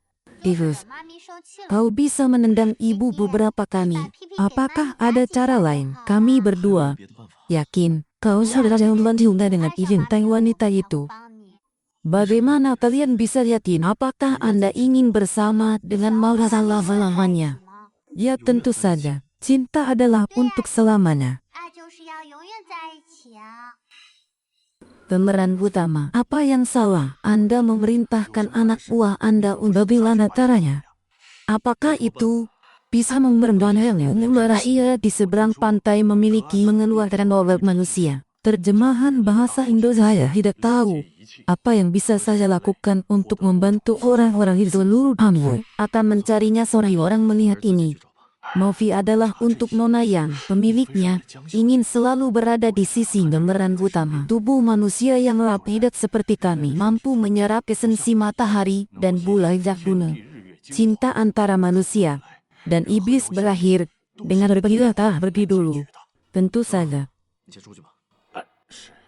Terus, 妈咪生气了。 kau bisa menendang ibu beberapa kali. Apakah ada cara lain? Kami berdua 别的办法， yakin kau sudah membantu dengan cintai wanita itu. 帮你。 Bagaimana kalian bisa yakin? Apakah Anda ingin bersama dengan Maura selama-lamanya? Ya tentu saja. Cinta adalah untuk selamanya. 爱就是要永远在一起啊。 Pemeran utama. Apa yang salah? Anda memerintahkan anak buah Anda untuk bagaimana caranya? Apakah itu bisa memberanikan di seberang pantai memiliki mengeluarkan obat manusia? Terjemahan bahasa Indo saya tidak tahu. Apa yang bisa saya lakukan untuk membantu orang-orang di seluruh dunia? Akan mencarinya sore orang melihat ini. Movie adalah untuk Nona yang pemiliknya ingin selalu berada di sisi pemeran utama. Tubuh manusia yang tidak seperti kami mampu menyerap esensi matahari dan bulan gunung. Cinta antara manusia dan iblis berakhir dengan pergi dulu. Tentu saja. 你先出去吧。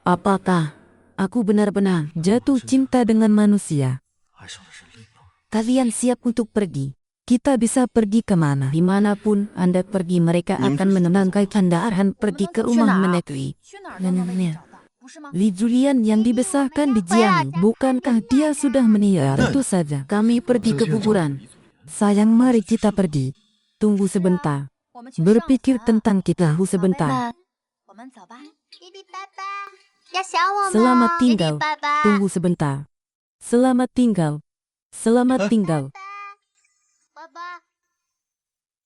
Apakah aku benar-benar jatuh cinta dengan manusia? 爱上了人类吗？ Kalian siap untuk pergi? Kita bisa pergi kemana? Dimanapun Anda pergi, mereka akan menenangkan Anda akan pergi ke rumah menetui. 去哪儿都能被你找到，不是吗？ Li Julian yang dibesarkan di Jiang, bukankah dia sudah meninggal? Tentu saja, kami pergi ke kuburan. Sayang, mari kita pergi. Tunggu sebentar. 我们去 Berpikir 上学 tentang kita sebentar. 们，我们走吧。弟弟拜拜，要想我们哦。 Selamat 弟弟 tinggal. 拜拜。 Tunggu sebentar. Selamat tinggal. Selamat tinggal. 拜拜。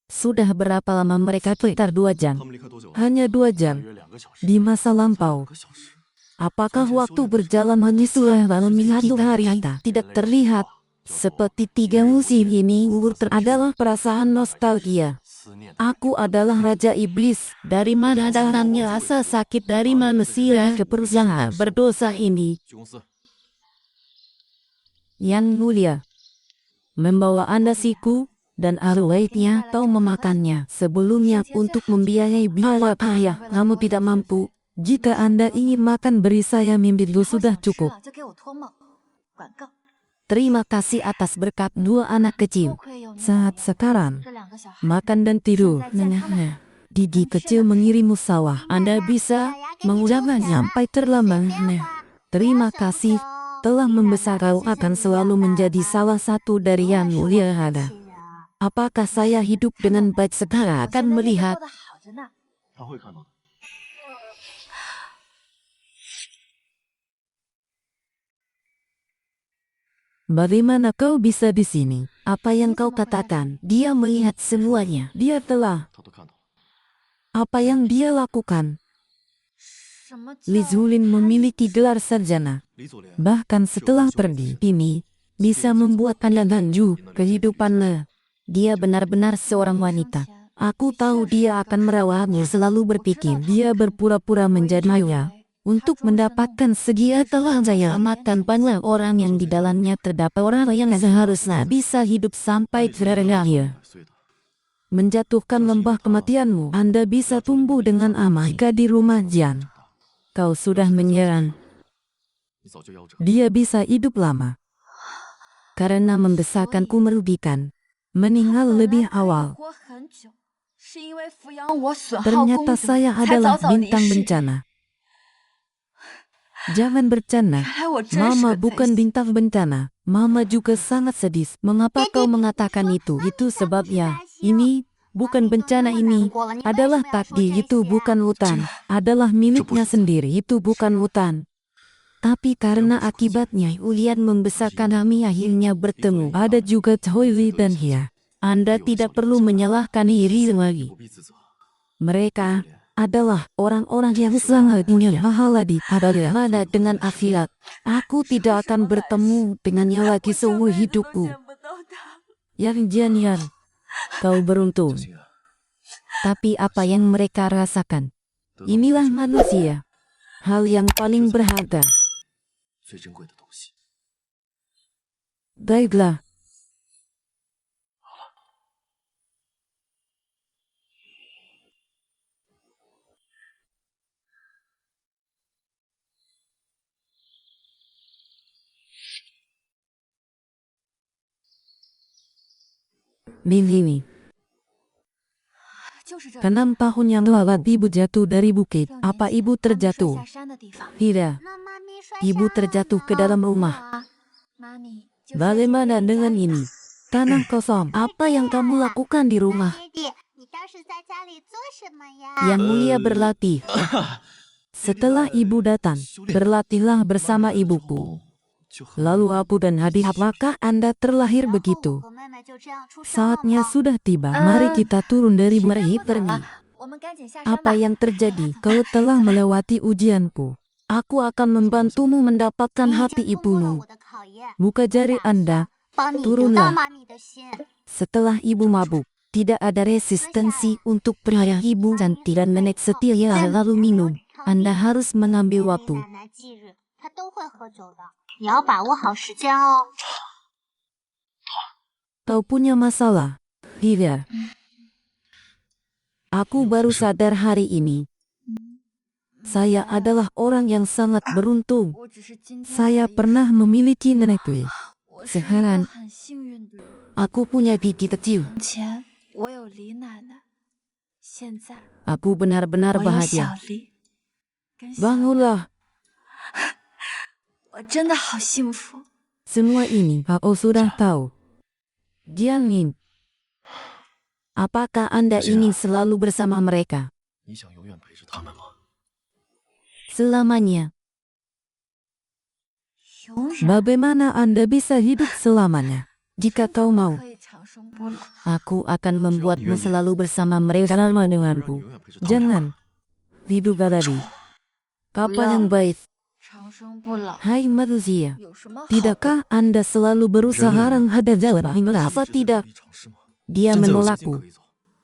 Sudah berapa lama mereka? Sekitar 2 jam. 他们离开多久了？ Hanya 2 大 jam. 约2个小时。 Di masa lampau. 2个小时。 Apakah waktu berjalan menyusul lalu mengadu hari kita? Tidak terlihat. Seperti 3 musim ini adalah perasaan nostalgia. 思念 Aku adalah Raja Iblis. Dari mana datangnya rasa sakit dari manusia ke perusahaan berdosa ini? 去公司。 Yang mulia, membawa Anda siku dan arwahnya atau memakannya sebelumnya untuk membiayai biaya payah. Namun tidak mampu. Jika Anda ingin makan, beri saya mimpi dulu, sudah 吃 cukup. 了就给我托梦，管够。 Terima kasih atas berkat 2 anak 不 kecil. 愧有你 Saat 保佑 sekarang, 这2个小孩。 makan dan tidur. Nah, Gigi kecil mengirimmu sawah. Anda bisa mengucapkan sampai terlambat. Nah, terima kasih telah membesar. Kau akan selalu menjadi salah satu dari yang mulia ada. Apakah saya hidup dengan baik sekarang? 我 Akan 现在日子 melihat. 过得好着呢。 他会看到的。 Bagaimana kau bisa di sini? Apa yang kau katakan? Dia melihat semuanya. Dia telah. 他都看到了。 Apa yang dia lakukan? 什么叫 Li Zulin memiliki gelar sarjana. 李左莲 Bahkan setelah pergi, ini bisa membuat Anda lanjut kehidupannya. Dia benar-benar seorang wanita. Aku tahu dia akan merawatmu. Selalu berpikir dia berpura-pura menjadi Maya. Untuk mendapatkan sedia telah saya amatkan banyak orang yang di dalamnya terdapat orang yang seharusnya bisa hidup sampai terakhir. 岁的， Menjatuhkan lembah kematianmu, Anda bisa tumbuh dengan aman jika di rumah Jian. Kau sudah menyerang. 你早就夭折。 Dia bisa hidup lama. Karena membesarkanku merugikan. Meninggal lebih awal. 活很久，是因为抚养我损耗公 Ternyata 子， saya 才 adalah 早早离 bintang 世。 bencana. Jangan bercanda. 原来我真是 Mama 个贼 bukan 心 bintang bencana. Mama juga sangat sedih. Mengapa kau mengatakan itu? Itu sebabnya. Ini bukan bencana, ini adalah takdir. Itu bukan hutan. adalah miliknya sendiri. Itu bukan hutan. Tapi karena akibatnya Ulian membesarkan kami akhirnya bertemu. Ada juga Choili dan Hia. Anda tidak perlu menyalahkan Iri lagi. 不必自责。 Mereka adalah orang-orang yang sangat punya pahala di mana dengan akhirat. Aku tidak akan bertemu dengannya lagi seumur hidupku. 见不到他。 Yang Janian, kau beruntung. 星月， Tapi apa yang mereka rasakan? Inilah manusia. Hal yang paling berharga. 最珍贵的东西。 Baiklah. Mimi, 就是这里。 6 tahun yang lalu ibu jatuh dari bukit. 6 年 Apa 前 ibu 妈妈摔 terjatuh? 下山的地方。 Tidak. 那妈咪摔 Ibu 下 terjatuh 了 ke 呢 dalam rumah. 啊，妈咪就摔进 Bagaimana 别人家 dengan 里 ini? 了。 Tanah kosong. Apa yang kamu lakukan di rumah? 爹地，你当时在家里做什么呀？ Yang mulia berlatih. Setelah ibu datang, berlatihlah bersama ibuku. 就很 Lalu Abu dan Hadi, apakah Anda terlahir 然后我 begitu? 和妹妹就这样出生了 Saatnya 吗？ sudah tiba. Mari kita turun dari meraih pergi. 我们赶紧下山吧。 Apa yang terjadi? Kau telah melewati ujianku. Aku akan membantumu mendapatkan 你已 hati 经通过了 ibumu. 我的考验， Buka jari Anda. 帮你 turunlah 得到妈咪的心。 Setelah ibu mabuk, tidak ada resistensi untuk pria ibu cantik dan nenek setia yang lalu minum. Anda harus mengambil 奶 waktu. 奶忌日，她都会喝酒的，你要把握好时间哦。 Kau punya masalah? Tidak. Aku baru sadar hari ini. Saya adalah orang yang sangat beruntung. 我只是今天 Saya 而已 pernah memiliki nenekku. 我是一个 Sekarang 很幸运的人。 aku punya bibi kecil. 以前我有李奶奶，现在 Aku benar-benar 我有小 bahagia. 丽，跟小 Bangunlah. 我真的好幸福。 Semua ini kau sudah tahu. Jiangin. Apakah Anda ingin selalu bersama mereka? 你想永远陪着他们吗？ Selamanya. 永远 Bagaimana Anda bisa hidup selamanya? Jika kau mau, 可以长生不老。 aku akan membuatmu selalu bersama mereka sama 让你 denganku. 永远陪着他们。 Jangan. Hidup tadi. Kapan yang baik? 长生不老 Hai manusia. 有什么好？ Tidakkah Anda selalu berusaha menghadap jalan? Apa tidak? 尝试吗？ Dia 现在有捷径 menolakku. 可以走，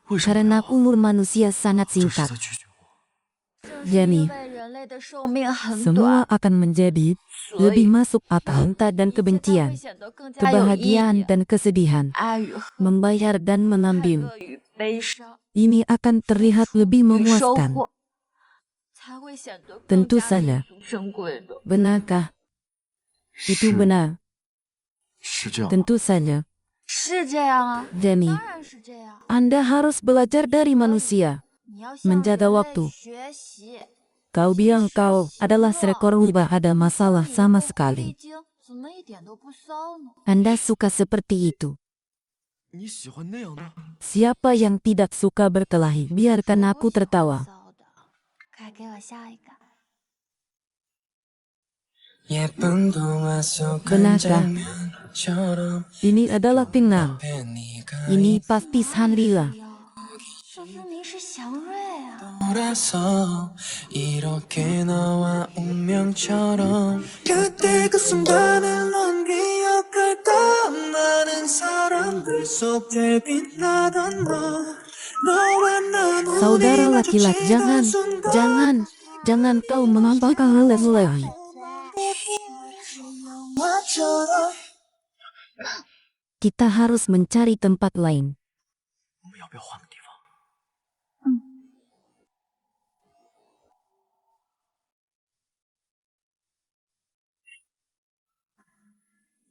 为什么 Karena 要？ umur manusia sangat 这是 singkat. 在拒绝我。 正是 Jenny 因为人类的寿命很 Semua 短， akan menjadi 所以 lebih masuk akal cinta dan 一切都会 kebencian, 显得更加有意义 kebahagiaan dan kesedihan, 爱与恨， membayar dan 快 mengambil. 乐与悲伤， Ini akan terlihat lebih 与收 memuaskan. 获，才会显得 Tentu 更加 saja. 弥足珍贵的。 Benarkah? Itu benar. 是这样吗。 Tentu saja. 是这样啊， Jenny, 当然是这样。 Anda harus belajar dari manusia. 你要向 Menjaga 人类 waktu. 学习。 Kau bilang kau adalah seekor ubah ada masalah 以 sama 后狐狸 sekali. 精怎么一点都不骚呢？ Anda suka seperti itu. 你喜欢那样的？ Siapa yang tidak suka berkelahi? Biarkan aku 我喜欢 tertawa. 骚的，快给我下一个。 예쁜 동화 속 Benarkah? 한 장면처럼 Ini adalah Pingnam. 앞에 네가 Ini pasti Sanrila. 说分明是祥瑞啊！ 돌아서 이렇게 나와 운명처럼 그때 그 순간을 넌 기억할까 많은 사람들 속에 빛나던 너 너와 나 Saudara laki-laki, jangan kau mengampaukan lelaki. Kita harus mencari tempat lain. 我们要不要换个地方？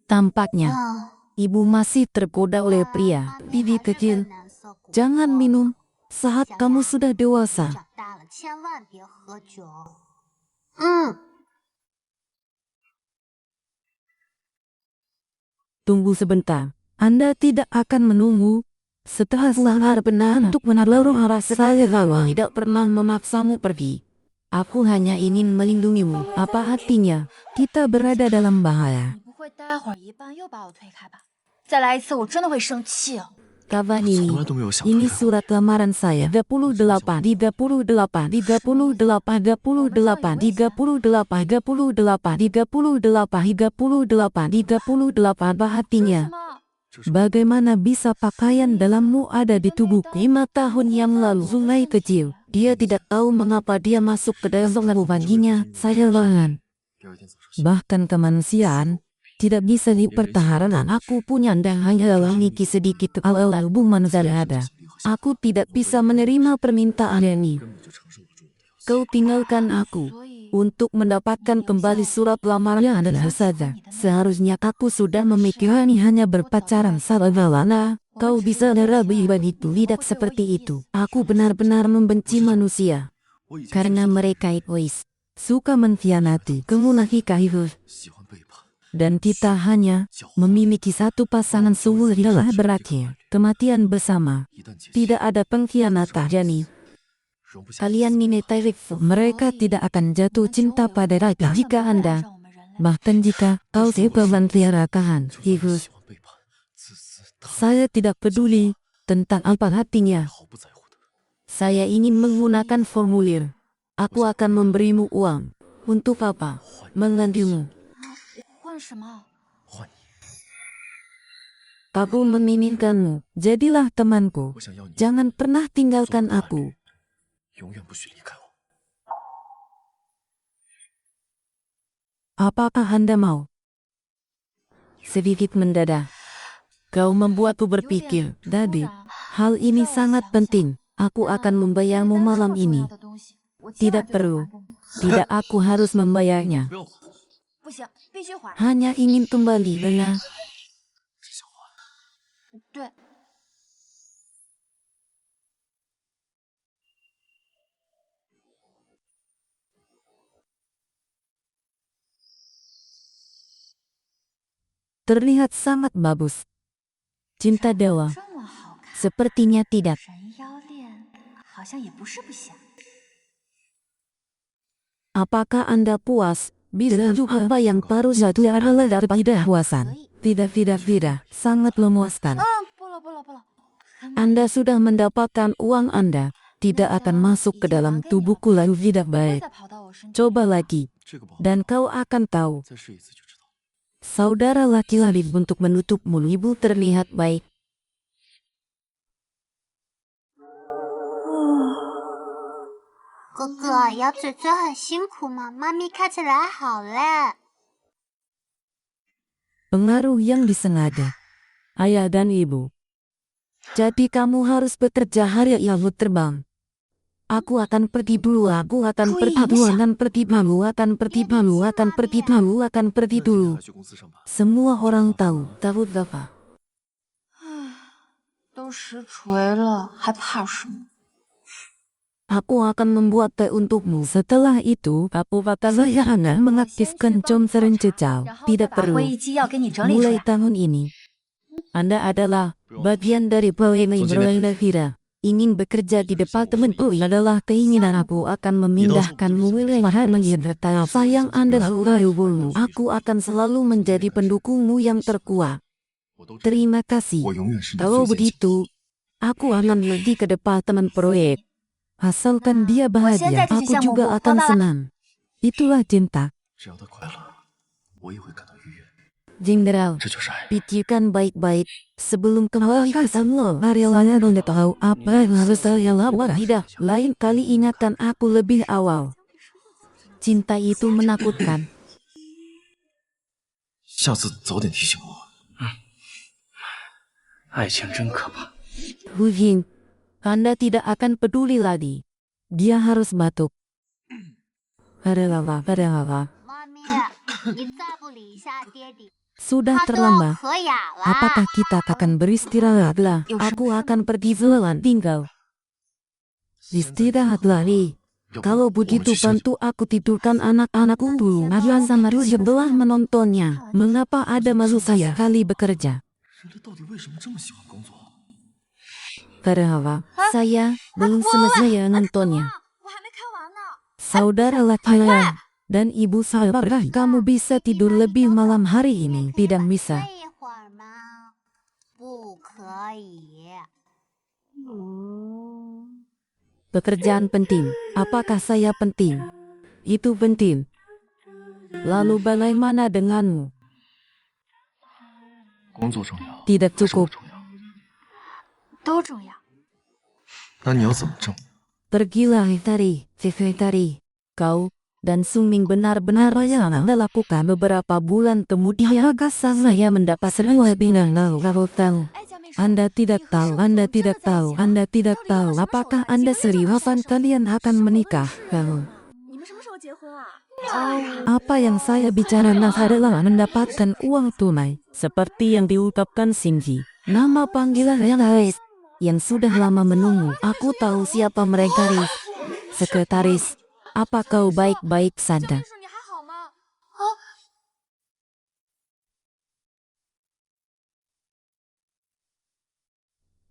Tampaknya 嗯， ibu masih tergoda oleh pria. 妈咪 Bibi 还是很 kecil, 难受过 jangan 的 minum saat kamu sudah 长 dewasa. 大了千万别喝酒。嗯， Tunggu sebentar. Anda tidak akan menunggu. Setelah benar untuk menaruh rasa saya tidak pernah memaksamu pergi. Aku hanya ingin melindungimu. Apa artinya? Kita berada dalam bahaya. 你不会待会儿一半又把我推开吧？再来一次，我真的会生气。 Kawan ini, 从来都没有想过 ini 推开 surat lamaran saya. 38, 38, 38, 38, 38, 38, 38, 38, apa artinya? 什么？ Bagaimana bisa pakaian dalammu ada di tubuhku? 5 tahun yang lalu, Zulai kecil. Dia tidak tahu mengapa dia masuk ke dalam lalu baginya. Saya lengan. 第二天早上 Bahkan kemanusiaan tidak bisa dipertahankan. Aku punya dan hanya memiliki sedikit hubungan ada. Aku tidak bisa menerima permintaan ini. 根本就承受不住我的要求。 Kau tinggalkan aku. 所以 Untuk mendapatkan kembali surat lamarannya adalah saja. Seharusnya aku sudah memikirkan hanya berpacaran salah. Kau bisa lebih begitu, tidak seperti itu. Aku benar-benar membenci manusia. 我已经 Karena mereka egois. Suka mengkhianati, kemunafikan itu. 喜欢背叛， Dan kita hanya memiliki satu pasangan sungguh adalah berakhir. Kematian bersama. 一旦结束， Tidak ada pengkhianatan. Jadi, 容不下。 kalian minta review. Mereka tidak akan jatuh cinta pada raja jika Anda, bahkan jika kau sebagai tiarakan. 就 Higus, 喜欢背叛、自私、贪 saya tidak peduli tentang apa artinya. 毫不在乎的。 Saya ingin menggunakan formulir. Aku akan memberimu uang. Untuk apa? Menggantimu. 换什么？ 换你， Aku menginginkanmu. Jadilah temanku. 我想要你 Jangan pernah tinggalkan aku. 永远不许离开我。 Apakah Anda mau? Sedikit mendadak. Kau membuatku berpikir. Dadi, hal ini sangat penting. Aku akan membayarmu malam ini. Tidak perlu. Tidak, aku harus membayarnya. 不要还， 不行，必须还。 Hanya ingin kembali dengan 只想还。 对， terlihat sangat bagus. Cinta dewa. 这么好看， Sepertinya tidak. 人妖恋好像也不是不行。 Apakah Anda puas? Bila apa yang baru jatuh adalah daripada puasan. Tidak, tidak, tidak. Sangat memuaskan. 不了不了不了， Anda sudah mendapatkan uang Anda. Tidak akan masuk ke dalam tubuhku lalu tidak 不会 baik. 再跑到我身上。 Coba lagi. 这个不好， Dan kau akan tahu. 再试一次就知道。 Saudara laki-laki untuk menutup mulut ibu terlihat baik. 哥哥，咬嘴嘴很辛苦吗？妈咪看起来好累。 Pengaruh yang disengaja. Ayah dan ibu. Jadi kamu harus bekerja hari yang terbang. Aku akan pergi dulu, aku akan pergi dulu, akan pergi dulu, akan pergi dulu, akan pergi dulu, akan pergi 那你 dulu. 还去公司上班？ Semua orang tahu apa? 都实锤了，还怕什么？ Aku akan membuat teh untukmu. Setelah itu, aku kata saya akan mengaktifkan jam sering jejak. 然后 Tidak 再把 perlu. 会议纪要给你整理出 Mulai 来。 tahun ini, Anda adalah bagian dari pegawai Vira. Ingin bekerja di departemen UI adalah keinginan aku akan memindahkanmu wilayah menghidupkan. Sayang Anda hubunganmu. Aku akan selalu menjadi pendukungmu yang terkuat. 我都知道， Terima kasih. 我永远是你 Kalau 最坚强。 begitu, aku akan pergi ke departemen proyek. Asalkan dia bahagia, aku juga akan senang. Itulah cinta. 只要他快乐，我也会感到愉悦。 Jenderal, 这就是爱。 pikirkan baik-baik sebelum kehabisan lo. Marilah Anda tahu apa yang harus saya lakukan. Tidak, lain kali ingatkan aku lebih awal. Cinta itu menakutkan. 下次早点提醒我。 爱情真可怕。 Hujin, Anda tidak akan peduli lagi. Dia harus batuk. Adalah. 妈咪，你再不理一下爹地， Sudah 他都要 terlambat. 咳哑了。 Apakah kita akan beristirahatlah? Aku akan pergi jalan tinggal. Istirahatlah, Li. Kalau begitu bantu aku tidurkan anak-anakku dulu. Alasan harus sebelah menontonnya. Mengapa ada maksud saya kali bekerja? 人类到底为什么这么喜欢工作？ Karena saya belum selesai nontonnya. 我还没看完呢。Saudara laki-laki dan ibu saudara, kamu bisa tidur lebih malam hari ini? Tidak bisa. 睡一会儿吗？不可以。 Pekerjaan penting. Apakah saya penting? Itu penting. Lalu bagaimana denganmu? 工作重要， Tidak 还是我 cukup. 重要？都重要。那你要怎么挣？ Pergilah Fitri. Kau dan Suming benar-benar yang lakukan beberapa bulan kemudian agak saya mendapat lebih tahu. Anda tidak tahu apakah Anda serius kalian akan menikah. Kau. 你们什么时候结婚啊？ Apa yang saya bicarakan adalah mendapatkan uang tunai, seperti yang diungkapkan Shinji. Nama panggilan yang sudah lama menunggu. Aku tahu siapa mereka, Riz. Sekretaris, apa kau baik-baik saja? 你还好吗？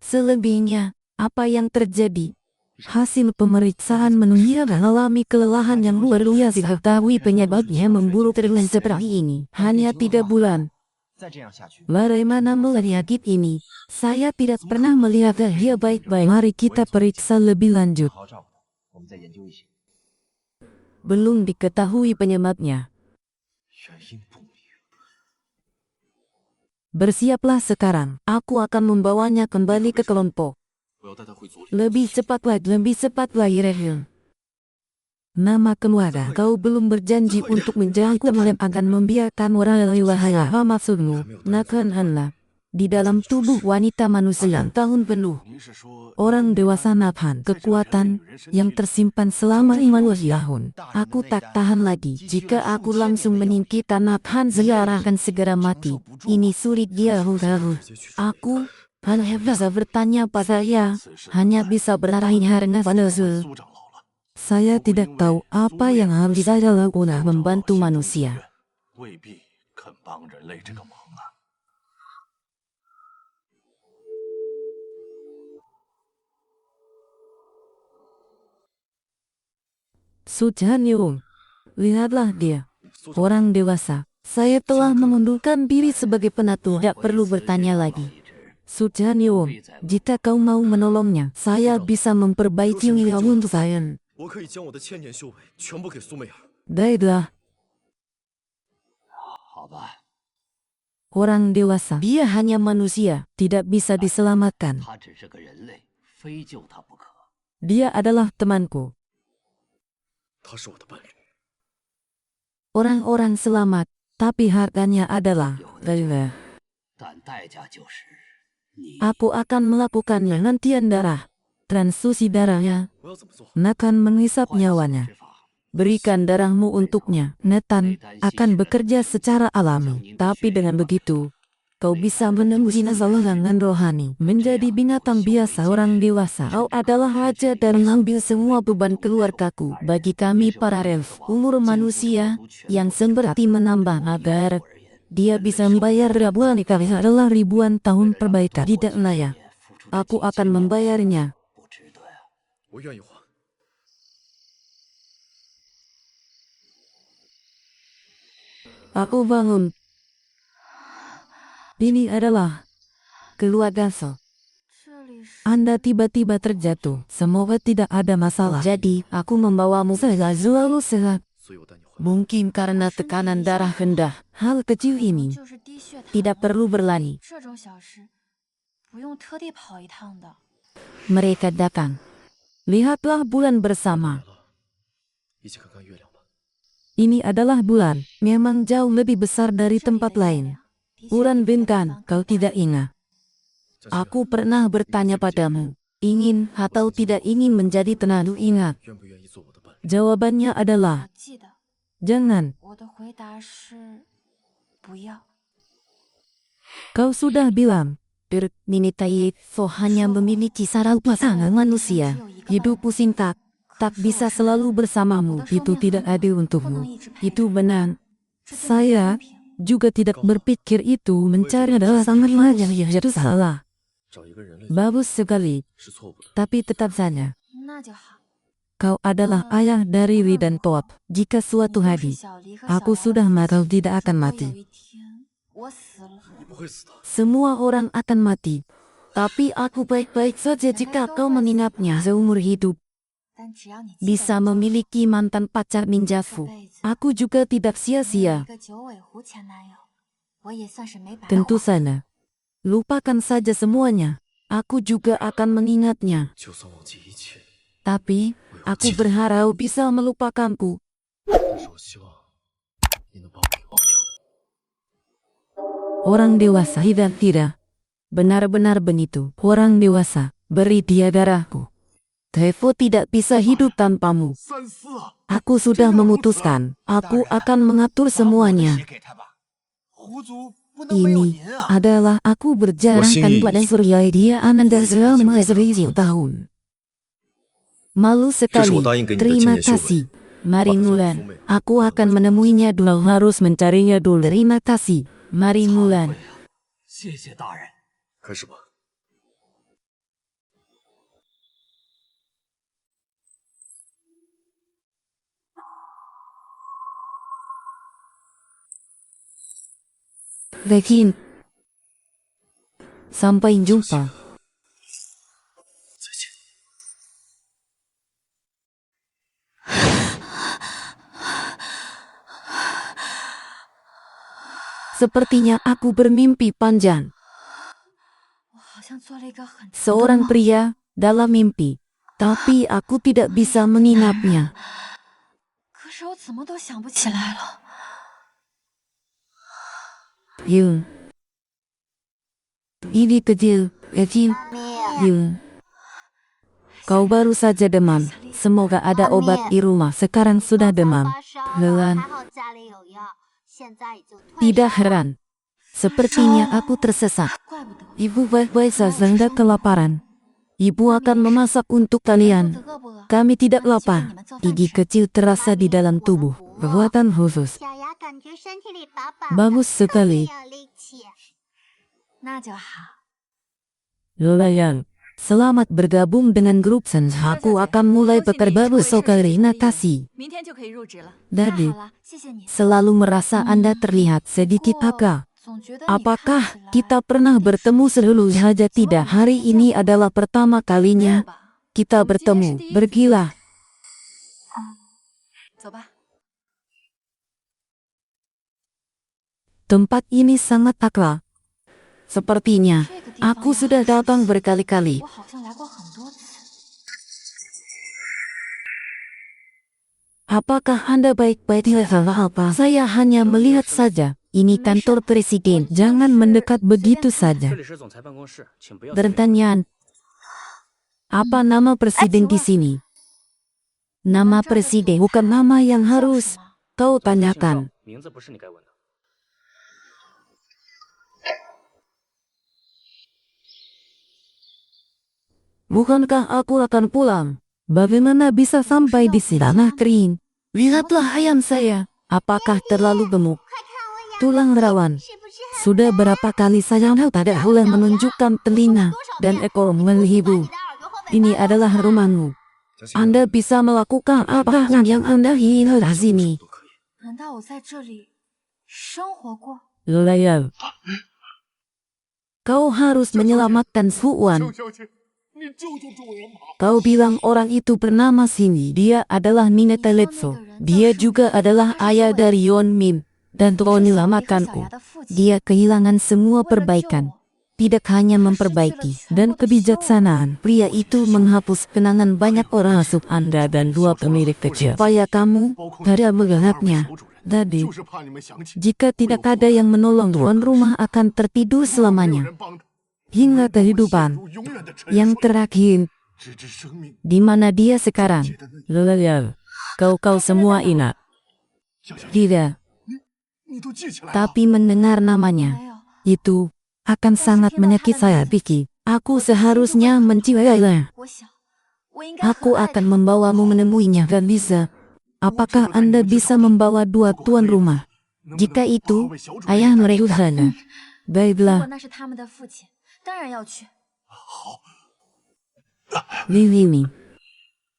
Selebihnya, apa yang terjadi? Hasil pemeriksaan menunjukkan mengalami kelelahan yang luar biasa. Ketahui penyebabnya memburu terus seperti ini. Hanya 3 bulan. Bagaimana melihat ini? Saya tidak pernah melihat dia baik-baik. Mari kita periksa lebih lanjut. Belum diketahui penyebabnya. 原因不明。 Bersiaplah sekarang. Aku akan membawanya kembali ke kelompok. 我要带他回组里。 Lebih cepat lagi, Rahil. Nama keluarga, kau belum berjanji untuk menjaga malam akan membiarkan orang lewahaya. Apa maksudmu? Nakhanlah. Di dalam tubuh wanita manusia tahun penuh. 您是说 Orang dewasa nahan kekuatan yang tersimpan selama 50 tahun. Aku tak tahan lagi. Jika aku langsung menyingkirkan nahan, saya akan segera mati. Ini sulit dia. Aku hanya bisa bertanya pada saya. Hanya bisa berlari karena pada 苏长老了， saya tidak tahu apa yang harus saya lakukan membantu manusia. 未必肯帮人类这个忙啊。 Sujanyung, lihatlah dia. Orang dewasa. Saya telah mengundurkan diri sebagai penatua. Tidak perlu bertanya lagi. Sujanyung, jika kau mau menolongnya, saya bisa memperbaiki ilmu untuk saya. 我可以将我的千年修为全部给苏美尔。 Baiklah. 好吧， Orang dewasa. Dia hanya manusia, tidak bisa diselamatkan. 他只是个人类，非救他不可。 Dia adalah temanku. 他是我的伴侣。 Orang-orang selamat, tapi harganya adalah... 但代价就是你 Aku akan melakukannya nantian darah. Transfusi darahnya, 我要怎么做？ Nathan menghisap 换 nyawanya. 之法， Berikan darahmu untuknya. Nathan akan bekerja secara alami. Tapi dengan begitu, kau bisa menembus dengan rohani. Menjadi binatang biasa orang dewasa. Kau adalah raja dan mengambil semua beban keluargaku. Bagi kami para elf, umur manusia yang seperti menambah agar dia bisa membayar ribuan kali adalah ribuan tahun perbaikan. Tidak layak. Aku akan membayarnya. 不值得呀。 我愿意还。 Aku bangun. Ini adalah keluarga So. 这里是 Anda tiba-tiba terjatuh. Semoga tidak ada masalah. Jadi, aku membawamu selalu sehat. 所以我带你回来。 Mungkin karena tekanan darah rendah. Hal kecil ini 就是低血糖， tidak perlu berlari. 这种小事不用特地跑一趟的。 Mereka datang. Lihatlah bulan bersama. 来了，一起看看月亮吧。 Ini adalah bulan. Memang jauh lebih besar dari tempat lain. Bulan bintang, kau tidak ingat. 佳琪， Aku pernah bertanya padamu, ingin atau tidak ingin menjadi tenaga ingat. 愿不愿意做我的伴侣？ Jawabannya adalah, 我记得 jangan. 我的回答是不要。 Kau sudah bilang, Ninitai So hanya memiliki satu pasangan manusia. Hidupku singkat, tak bisa selalu bersamamu. Itu tidak adil untukmu. Itu benar. Saya juga tidak berpikir itu mencari adalah sangat yang itu salah. 找一个人类 Bagus sekali, 是错误的。 tapi tetap saja. 那就好。Kau adalah ayah dari Ri dan Toab. Jika suatu hari aku sudah mati, kau tidak akan mati. Semua orang akan mati. Tapi aku baik-baik saja jika kau mengingatnya seumur hidup. Bisa memiliki mantan pacar ninjaku. Aku juga tidak sia-sia. Tentu saja. Lupakan saja semuanya. Aku juga akan mengingatnya. 就算忘记一切， Tapi, aku berharap bisa melupakanku. 但是我希望你能把我给忘掉。 Orang dewasa tidak. Benar-benar begitu. Orang dewasa, beri dia darahku. Tevo tidak bisa hidup tanpamu. 三思啊！ Aku sudah memutuskan. Aku akan mengatur semuanya. 血给他吧。狐族不能没有 Ini 您啊！ adalah aku berjalankan pada surya dia Ananda selama 1000 tahun. Malu sekali. Terima kasih. Mari Mulan. Aku akan menemuinya dulu. Harus mencarinya dulu. Terima kasih. Mari Mulan. 谢谢大人。 开始吧。 Rekin. Sampai jumpa. 再见。 Sepertinya aku bermimpi panjang. Seorang pria dalam mimpi. Tapi aku tidak bisa menginapnya. Yung. Ini kecil, kecil. Yung. Kau baru saja demam. Semoga ada obat di rumah. Sekarang sudah demam. Lelan. Tidak heran. Sepertinya aku tersesat. Ibu baik-baik saja hendak kelaparan. Ibu akan memasak untuk kalian. Kami tidak lapar. Gigi kecil terasa di dalam tubuh. Buatan khusus. Bagus sekali. Lolayan. Selamat bergabung dengan grup Sen. Aku akan mulai bekerja besok hari natasi. Dadi, selalu merasa Anda terlihat sedikit agak. Apakah kita pernah bertemu sebelumnya? Tidak, hari ini adalah pertama kalinya kita bertemu. Pergilah. Tempat ini sangat takwa. Sepertinya, aku sudah datang berkali-kali. Apakah Anda baik-baik salah apa? Saya hanya melihat saja. Ini kantor presiden. Jangan mendekat begitu saja. 这里是总裁办公室，请不要。 Pertanyaan. Apa nama presiden di sini? Nama presiden bukan nama yang harus kau tanyakan. 名字不是你该问的。 Bukankah aku akan pulang? Bagaimana bisa sampai di sana kering? Lihatlah ayam saya. Apakah terlalu gemuk? Tulang rawan. Sudah berapa kali saya pada Hula menunjukkan telinga dan ekor melihibu. Ini adalah rumahmu. Anda bisa melakukan apa yang Anda ingin di sini. Layal. Kau harus menyelamatkan Fuan. 小姐，你救救主人吧！ Kau bilang orang itu bernama Sini. Dia adalah Mineta Letso. Dia juga adalah ayah dari Yon Min. Dan tolong menyelamatkanku. Dia kehilangan semua perbaikan. Tidak hanya memperbaiki dan kebijaksanaan. Pria itu menghapus kenangan banyak orang asuh Anda dan dua pemilik kecil. Supaya kamu tidak melihatnya. Jadi, 就是怕你们想起 jika tidak ada yang menolong, tuan rumah akan tertidur 有 selamanya. 人帮他， Hingga 陷 kehidupan 入永远的沉 yang 睡， terakhir. 直至生命。 Di mana dia sekarang? Lelel. Kau semua ingat. 小小姐， Tidak. 你都记起来了。 Tapi mendengar namanya, itu akan sangat menyakit saya pikir. Aku seharusnya mencintainya. Aku akan membawamu menemuinya dan bisa. Apakah Anda bisa membawa dua tuan rumah? 能不能 Jika 好好 itu, 为小主人 ayah mereka. Baiklah, 那是他们的父亲，当然要去。 Lilini.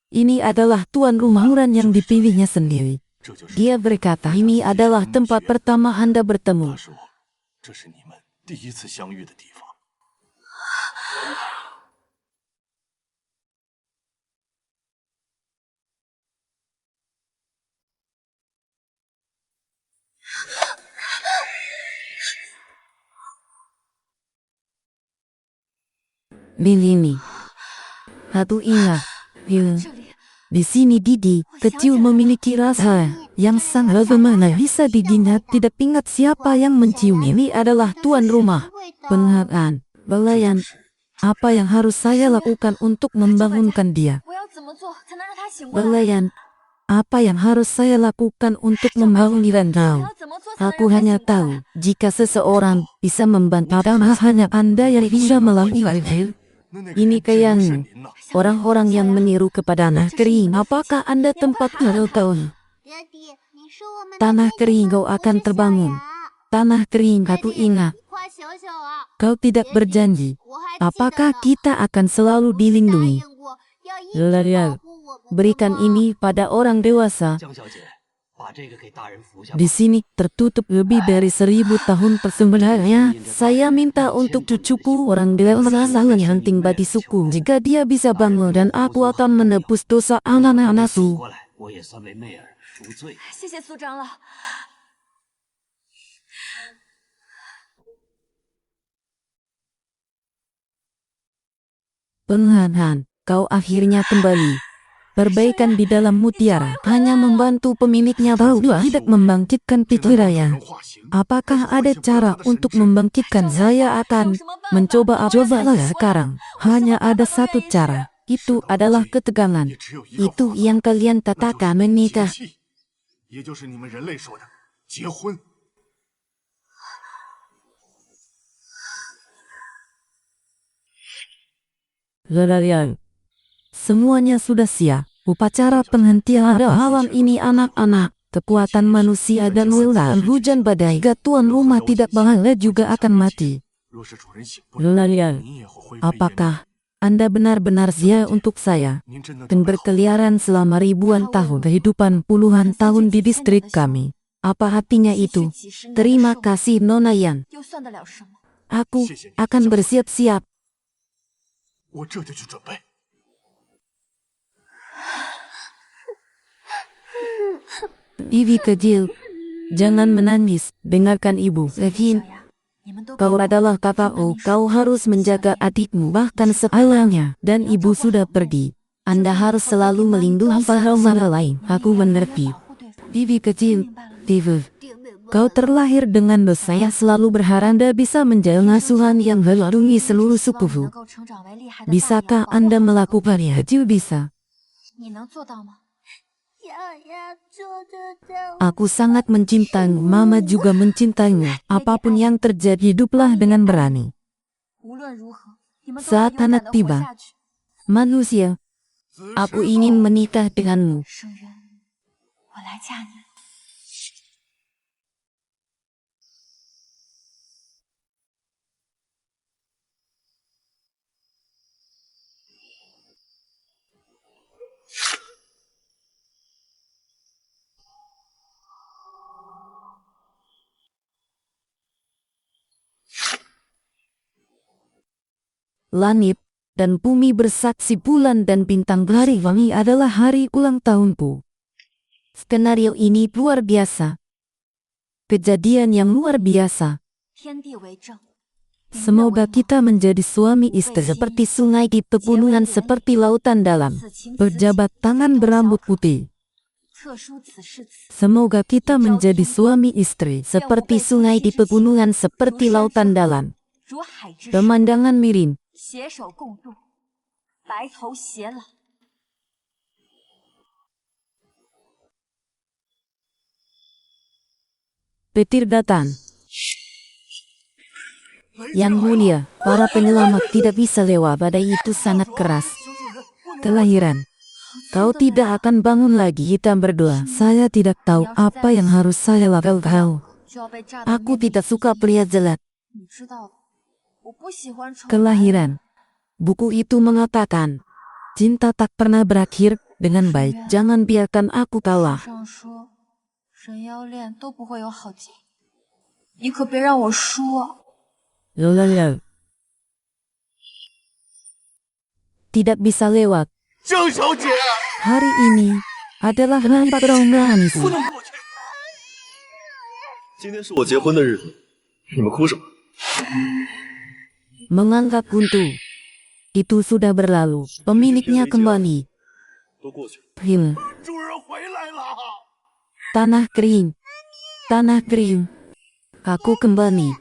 Ini adalah tuan rumah Huran yang dipilihnya sendiri. 这就是 Dia berkata ini adalah tempat pertama Anda 他 bertemu. 说，这是你们第一次相遇的地方。 Lilini. Satu ingat, Lil. 这里 Di sini Didi, kecil memiliki rasa yang sangat bagaimana bisa diingat tidak ingat siapa yang mencium ini adalah tuan rumah. Penghargaan, belayan, apa yang harus saya lakukan untuk membangunkan dia? 我要怎么做才能让他醒过来？ Belayan, apa yang harus saya lakukan untuk membangunkan 我 kau? 要怎么做才能 Aku 让他 hanya 醒过来？ tahu jika seseorang bisa membantu hanya Anda yang bisa melakukan hal. 那个 Ini 人只能是 kayaknya 您了。 orang-orang yang meniru kepada tanah kering. Apakah Anda tempat kau? 爹地，你说我们的 Tanah 妹 kering 妹 kau 不 akan 是小 terbangun. 牙 Tanah kering 爹 satu 地 ingat. 快醒醒啊！ Kau tidak berjanji. 我还记得 Apakah 呢 kita akan selalu 不是答 dilindungi? 应过要一直 Larian, 保护我们的 berikan 吗 ini pada orang dewasa. 江小姐，把这个给大人服下吧。 Di sini tertutup lebih dari 1000 tahun persembahannya. Saya minta untuk cucuku orang dewasa yang tinggal di suku. Jika dia bisa bangun dan aku akan menebus dosa 醒 anak-anakku. 过来，我也算为媚儿赎罪。 谢谢苏长老。 Penghargaan, kau akhirnya kembali. Perbaikan di dalam mutiara hanya membantu pemiliknya tahu tidak membangkitkan 人 pikirannya. 化形， Apakah ada cara untuk membangkitkan? Saya akan mencoba sekarang. Hanya ada satu cara. Itu adalah ketegangan. 也只有一个 Itu 方法， yang kalian 那就是 katakan 节 menikah. 气，也就是你们人类说的结婚。 Lelarian. Semuanya sudah siap. Upacara penghentian alam ini anak-anak. Kekuatan manusia dan wilayah hujan badai. Tuan rumah tidak bahagia juga akan mati. 若是主人醒不来， Lelarian. 您也会灰飞烟灭。 Apakah Anda benar-benar setia untuk saya 您真的 dan 准备好了？ berkeliaran selama ribuan tahun kehidupan puluhan tahun di distrik kami? Apa artinya 继续 itu? 几十年的 Terima 寿 kasih Nona Yan. 又算得了什么？ Aku akan bersiap-siap. 我这就去准备。 Ivi kecil, jangan menangis. Dengarkan ibu. Levin, 你们都 kau adalah kakakku. Kau harus menjaga adikmu bahkan segalanya. Dan ibu sudah pergi. Anda harus selalu melindungi orang lain. Aku mengerti. 保护对方。 Vivi kecil, 明白了吗？ Vivi, 弟妹们 kau terlahir dengan dosa. Saya selalu berharap Anda bisa menjadi asuhan yang melindungi seluruh 希望你 sukuku. 能够成长为厉害的大 Bisakah 羊，保护 Anda 好 melakukannya? Kecil bisa. 你能做到吗？ 想要做得到。 Aku sangat mencintaimu. Mama juga mencintaimu. Apapun yang terjadi, hiduplah dengan berani. 无论如何，你们都要 Saat 勇敢 anak 的活 tiba, 下去。 manusia, 子 aku 时 ingin 到， menikah denganmu. 生人，我来嫁你。 Langit dan bumi bersaksi, bulan dan bintang. Hari ini adalah hari ulang tahunku. Skenario ini luar biasa. Kejadian yang luar biasa. 天地为证， Semoga kita menjadi suami istri seperti sungai di pegunungan, seperti lautan dalam. 此情此景， Berjabat tangan berambut putih. 特殊此事此， Semoga kita menjadi suami istri seperti sungai di pegunungan, seperti lautan dalam. 如海之水， Pemandangan miring. 携手共度，白头偕老。 Petir datang. Yang mulia, para penyelamat tidak bisa lewat. Badai itu sangat keras. Kelahiran. Kau tidak akan bangun lagi. Kita berdoa. Saya tidak tahu apa yang harus saya lakukan. 就要被炸到 Aku 面壁 tidak suka pria jelek. 你知道的，我不喜欢丑。 Kelahiran. Buku itu mengatakan, cinta tak pernah berakhir, dengan baik. Jangan biarkan aku kalah. 上说人妖恋都不会有好结，你可别让我输啊！ Lololo. Tidak bisa lewat. 郑小姐， Hari ini adalah hari perundanganku. 今天是我结婚的日子，你们哭什么？ Mengangkat buntu. Itu sudah berlalu. Pemiliknya kembali. 都过去了。 Him. 主人回来了。 Tanah kering. Tanah kering. Aku kembali.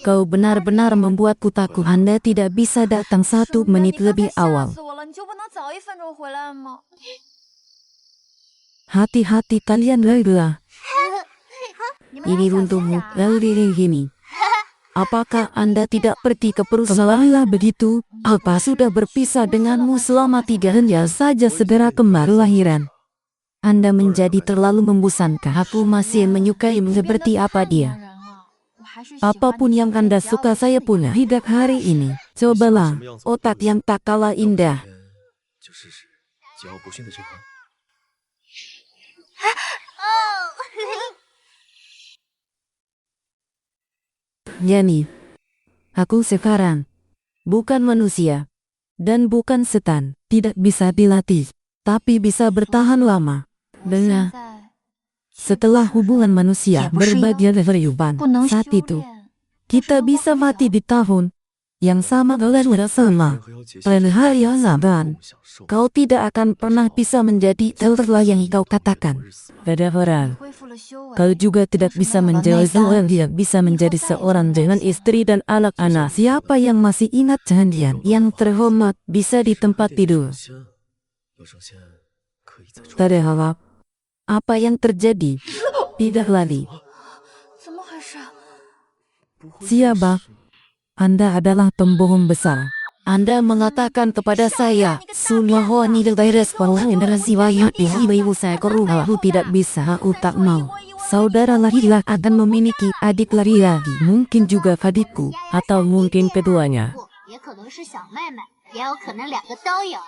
Kau benar-benar membuatku takut. Anda tidak bisa datang 1 menit lebih awal. 死我了，你就不能早1分钟回来吗？ Hati-hati kalian Laila. Ini untukmu, Laila ini. Apakah Anda tidak pergi ke perusahaan begitu? Apa sudah berpisah denganmu selama 3 hari saja segera kembali lahiran? Anda menjadi terlalu membosankan. Aku masih menyukaimu seperti apa dia. Apapun yang Anda suka saya punya hidup hari ini. Cobalah, otak yang tak kalah indah. 就试试桀骜不驯的这环。 Yani, aku sekarang bukan manusia dan bukan setan. Tidak bisa dilatih, tapi bisa bertahan lama. Dengan 现在 setelah hubungan manusia berbagi kehidupan, 不能修 saat itu 炼， kita bisa mati di tahun yang sama dengan sama. 和姚杰 Pada hari yang sama, 享受 kau tidak akan pernah bisa menjadi seorang yang kau katakan. Pada orang, 恢复了修为。 kau juga tidak bisa menjadi seorang yang bisa menjadi seorang dengan istri dan anak-anak. Siapa yang masih ingat janjian yang terhormat bisa di tempat tidur. 先要上线可以再出。 Terharap apa yang terjadi tidak lagi. 怎么回事？ Siapa? Anda adalah pembohong besar. Anda mengatakan kepada saya, semua wanita dari sekolah generasi wayang ibu saya keruhalu tidak bisa, aku tak mau. Saudara laki-laki akan memiliki adik laki-laki, mungkin juga adikku, atau mungkin keduanya. 不，也可能是小妹妹，也有可能2个都有。